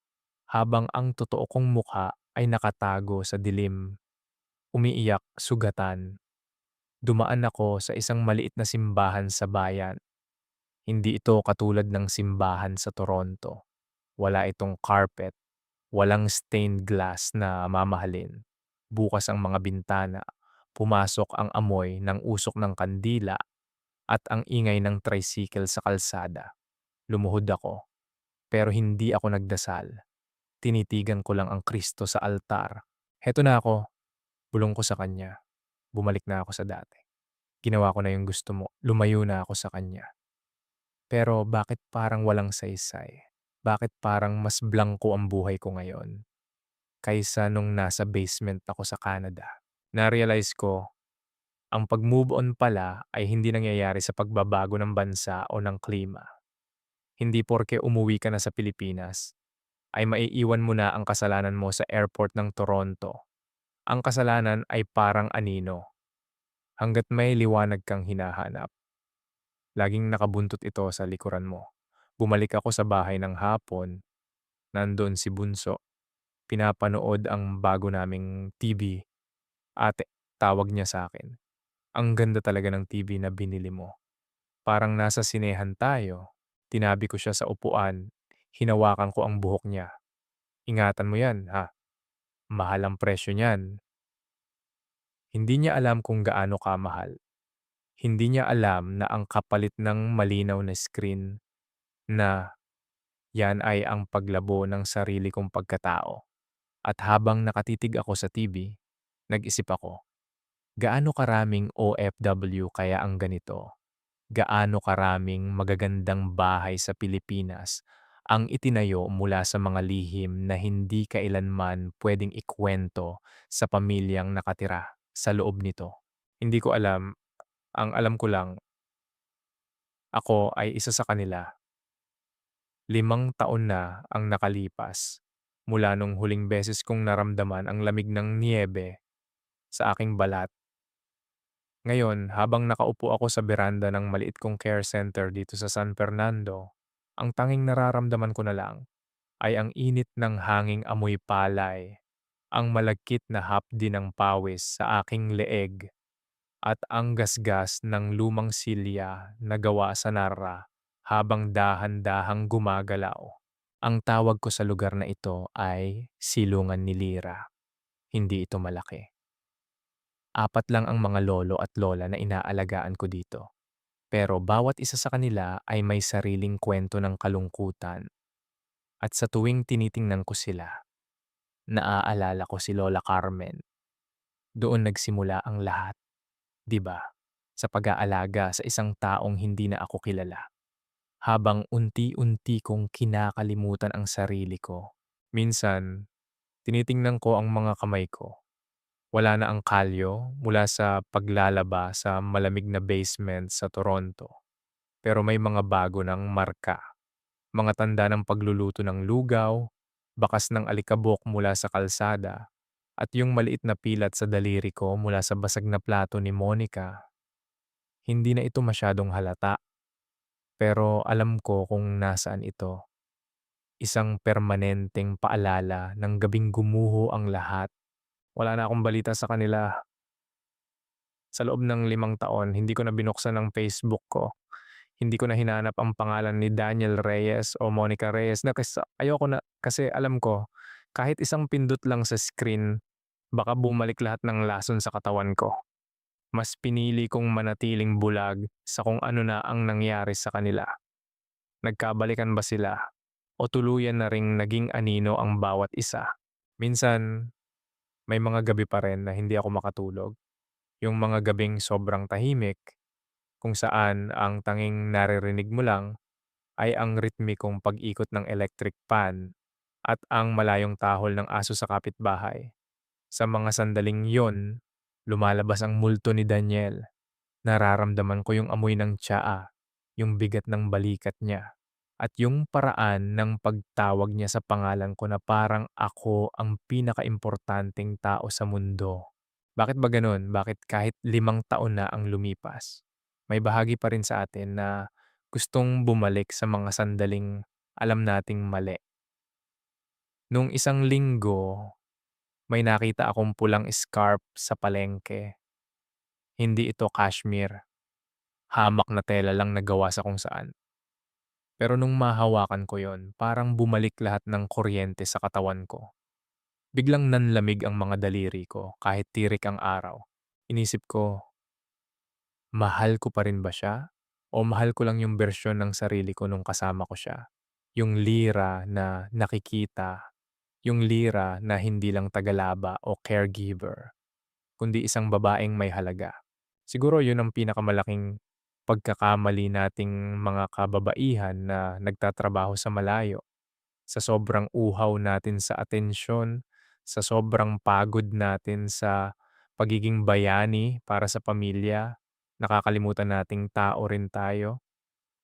Habang ang totoo kong mukha ay nakatago sa dilim. Umiiyak, sugatan. Dumaan ako sa isang maliit na simbahan sa bayan. Hindi ito katulad ng simbahan sa Toronto. Wala itong carpet, walang stained glass na mamahalin. Bukas ang mga bintana, pumasok ang amoy ng usok ng kandila at ang ingay ng tricycle sa kalsada. Lumuhod ako, pero hindi ako nagdasal. Tinitigan ko lang ang Kristo sa altar. Heto na ako, bulong ko sa kanya. Bumalik na ako sa dati. Ginawa ko na yung gusto mo. Lumayo na ako sa kanya. Pero bakit parang walang saysay? Bakit parang mas blanko ang buhay ko ngayon kaysa nung nasa basement ako sa Canada? Na-realize ko, ang pag-move on pala ay hindi nangyayari sa pagbabago ng bansa o ng klima. Hindi porke umuwi ka na sa Pilipinas, ay maiiwan mo na ang kasalanan mo sa airport ng Toronto. Ang kasalanan ay parang anino. Hanggat may liwanag kang hinahanap, laging nakabuntot ito sa likuran mo. Bumalik ako sa bahay ng hapon, nandoon si Bunso. Pinapanood ang bago naming TV. Ate, tawag niya sa akin. Ang ganda talaga ng TV na binili mo. Parang nasa sinehan tayo. Tinabi ko siya sa upuan. Hinawakan ko ang buhok niya. Ingatan mo yan, ha? Mahal ang presyo niyan. Hindi niya alam kung gaano kamahal. Hindi niya alam na ang kapalit ng malinaw na screen na yan ay ang paglabo ng sarili kong pagkatao. At habang nakatitig ako sa TV, nag-isip ako, gaano karaming OFW kaya ang ganito? Gaano karaming magagandang bahay sa Pilipinas ang itinayo mula sa mga lihim na hindi kailanman pwedeng ikwento sa pamilyang nakatira sa loob nito. Hindi ko alam, ang alam ko lang, ako ay isa sa kanila. 5 taon na ang nakalipas mula nung huling beses kong naramdaman ang lamig ng niyebe sa aking balat. Ngayon, habang nakaupo ako sa beranda ng maliit kong care center dito sa San Fernando, ang tanging nararamdaman ko na lang ay ang init ng hanging amoy palay, ang malagkit na hapdi ng pawis sa aking leeg, at ang gasgas ng lumang silya na gawa sa narra habang dahan-dahang gumagalaw. Ang tawag ko sa lugar na ito ay Silungan ni Lira. Hindi ito malaki. 4 lang ang mga lolo at lola na inaalagaan ko dito. Pero bawat isa sa kanila ay may sariling kwento ng kalungkutan. At sa tuwing tinitingnan ko sila, naaalala ko si Lola Carmen. Doon nagsimula ang lahat, 'di ba? Sa pag-aalaga sa isang taong hindi na ako kilala. Habang unti-unti kong kinakalimutan ang sarili ko. Minsan, tinitingnan ko ang mga kamay ko. Wala na ang kalyo mula sa paglalaba sa malamig na basement sa Toronto. Pero may mga bago ng marka. Mga tanda ng pagluluto ng lugaw, bakas ng alikabok mula sa kalsada, at yung maliit na pilat sa daliri ko mula sa basag na plato ni Monica. Hindi na ito masyadong halata, pero alam ko kung nasaan ito. Isang permanenteng paalala ng gabing gumuho ang lahat. Wala na akong balita sa kanila. Sa loob ng 5 taon, hindi ko na binuksan ang Facebook ko. Hindi ko na hinanap ang pangalan ni Daniel Reyes o Monica Reyes na ayoko na kasi alam ko kahit isang pindot lang sa screen, baka bumalik lahat ng lason sa katawan ko. Mas pinili kong manatiling bulag sa kung ano na ang nangyari sa kanila. Nagkabalikan ba sila o tuluyan na ring naging anino ang bawat isa? Minsan, may mga gabi pa rin na hindi ako makatulog. Yung mga gabing sobrang tahimik, kung saan ang tanging naririnig mo lang ay ang ritmikong pag-ikot ng electric fan at ang malayong tahol ng aso sa kapitbahay. Sa mga sandaling yon, lumalabas ang multo ni Daniel. Nararamdaman ko yung amoy ng tsaa, yung bigat ng balikat niya, at yung paraan ng pagtawag niya sa pangalan ko na parang ako ang pinakaimportanteng tao sa mundo. Bakit ba ganun? Bakit kahit 5 taon na ang lumipas, may bahagi pa rin sa atin na gustong bumalik sa mga sandaling alam nating mali? Nung isang linggo, may nakita akong pulang scarf sa palengke. Hindi ito cashmere, hamak na tela lang na gawa sa kung saan. Pero nung mahawakan ko yon, parang bumalik lahat ng kuryente sa katawan ko. Biglang nanlamig ang mga daliri ko kahit tirik ang araw. Inisip ko, mahal ko pa rin ba siya? O mahal ko lang yung bersyon ng sarili ko nung kasama ko siya? Yung lira na nakikita, yung lira na hindi lang tagalaba o caregiver, kundi isang babaeng may halaga. Siguro yun ang pinakamalaking pagkakamali nating mga kababaihan na nagtatrabaho sa malayo. Sa sobrang uhaw natin sa atensyon, sa sobrang pagod natin sa pagiging bayani para sa pamilya, nakakalimutan nating tao rin tayo.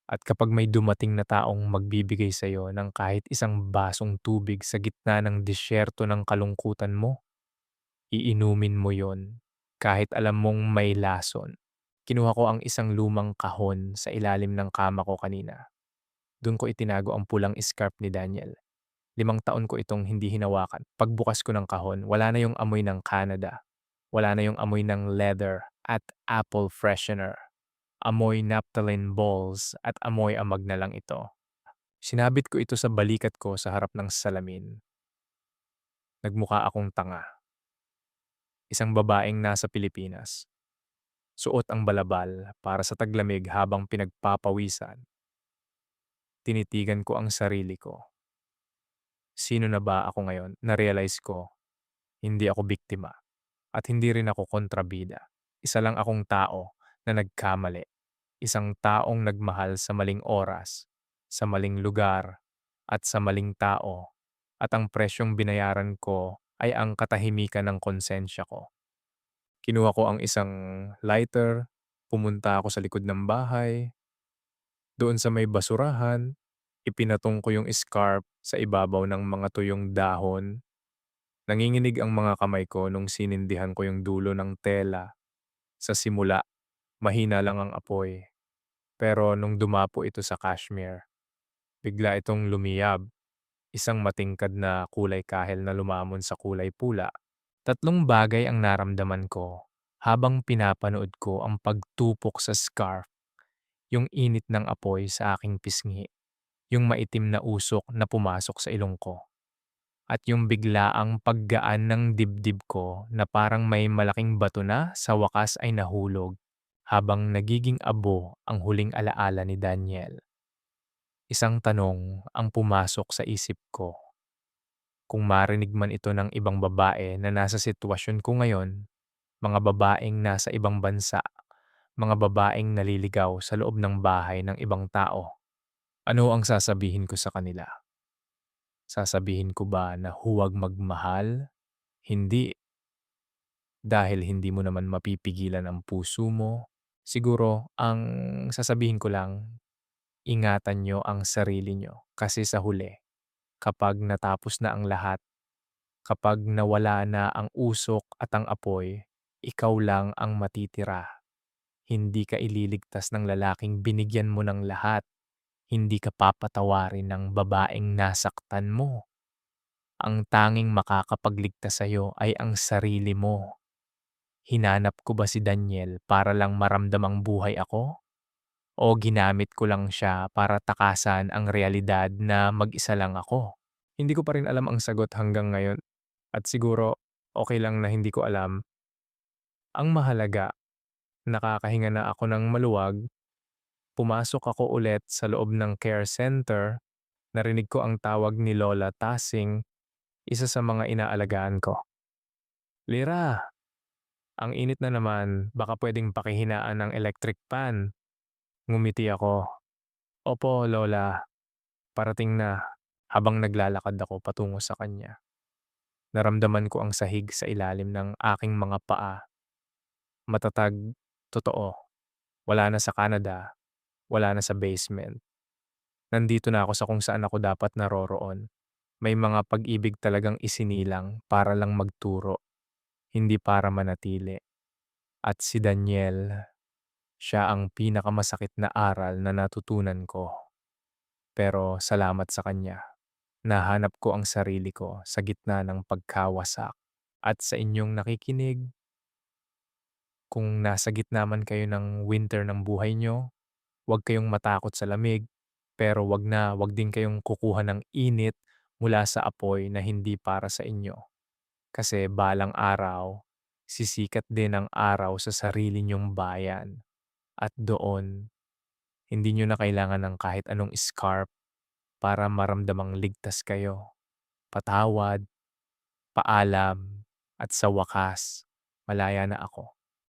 At kapag may dumating na taong magbibigay sa'yo ng kahit isang basong tubig sa gitna ng disyerto ng kalungkutan mo, iinumin mo yon kahit alam mong may lason. Kinuha ko ang isang lumang kahon sa ilalim ng kama ko kanina. Doon ko itinago ang pulang scarf ni Daniel. 5 taon ko itong hindi hinawakan. Pagbukas ko ng kahon, wala na yung amoy ng Canada. Wala na yung amoy ng leather at apple freshener. Amoy naphthalene balls at amoy amag na lang ito. Sinabit ko ito sa balikat ko sa harap ng salamin. Nagmukha akong tanga. Isang babaeng nasa Pilipinas. Suot ang balabal para sa taglamig habang pinagpapawisan. Tinitigan ko ang sarili ko. Sino na ba ako ngayon? Na-realize ko, hindi ako biktima. At hindi rin ako kontrabida. Isa lang akong tao na nagkamali. Isang taong nagmahal sa maling oras, sa maling lugar, at sa maling tao. At ang presyong binayaran ko ay ang katahimikan ng konsensya ko. Kinuha ko ang isang lighter, pumunta ako sa likod ng bahay, doon sa may basurahan, ipinatong ko yung scarf sa ibabaw ng mga tuyong dahon. Nanginginig ang mga kamay ko nung sinindihan ko yung dulo ng tela. Sa simula, mahina lang ang apoy. Pero nung dumapo ito sa cashmere, bigla itong lumiyab. Isang matingkad na kulay kahel na lumamon sa kulay pula. 3 bagay ang naramdaman ko habang pinapanood ko ang pagtupok sa scarf, yung init ng apoy sa aking pisngi, yung maitim na usok na pumasok sa ilong ko, at yung biglaang paggaan ng dibdib ko na parang may malaking bato na sa wakas ay nahulog habang nagiging abo ang huling alaala ni Daniel. Isang tanong ang pumasok sa isip ko. Kung marinig man ito ng ibang babae na nasa sitwasyon ko ngayon, mga babaeng nasa ibang bansa, mga babaeng naliligaw sa loob ng bahay ng ibang tao, ano ang sasabihin ko sa kanila? Sasabihin ko ba na huwag magmahal? Hindi, dahil hindi mo naman mapipigilan ang puso mo. Siguro ang sasabihin ko lang, ingatan nyo ang sarili nyo kasi sa huli, kapag natapos na ang lahat, kapag nawala na ang usok at ang apoy, ikaw lang ang matitira. Hindi ka ililigtas ng lalaking binigyan mo ng lahat. Hindi ka papatawarin ng babaeng nasaktan mo. Ang tanging makakapagligtas sa'yo ay ang sarili mo. Hinanap ko ba si Daniel para lang maramdamang buhay ako? o ginamit ko lang siya para takasan ang realidad na mag-isa lang ako? Hindi ko pa rin alam ang sagot hanggang ngayon at siguro okay lang na hindi ko alam. Ang mahalaga, nakakahinga na ako ng maluwag, pumasok ako ulit sa loob ng care center, narinig ko ang tawag ni Lola Tasing, isa sa mga inaalagaan ko. "Lira, ang init na naman, baka pwedeng pakihinaan ng electric fan." Ngumiti ako. "Opo, Lola, parating na." Habang naglalakad ako patungo sa kanya, naramdaman ko ang sahig sa ilalim ng aking mga paa. Matatag, totoo. Wala na sa Canada, wala na sa basement. Nandito na ako sa kung saan ako dapat naroroon. May mga pag-ibig talagang isinilang para lang magturo, hindi para manatili. At si Daniel, siya ang pinakamasakit na aral na natutunan ko. Pero salamat sa kanya. Nahanap ko ang sarili ko sa gitna ng pagkawasak. At sa inyong nakikinig, kung nasa gitna man kayo ng winter ng buhay nyo, huwag kayong matakot sa lamig, pero wag din kayong kukuha ng init mula sa apoy na hindi para sa inyo. Kasi balang araw, sisikat din ang araw sa sarili niyong bayan. At doon, hindi niyo na kailangan ng kahit anong scarf para maramdamang ligtas kayo. Patawad, paalam, at sa wakas, malaya na ako.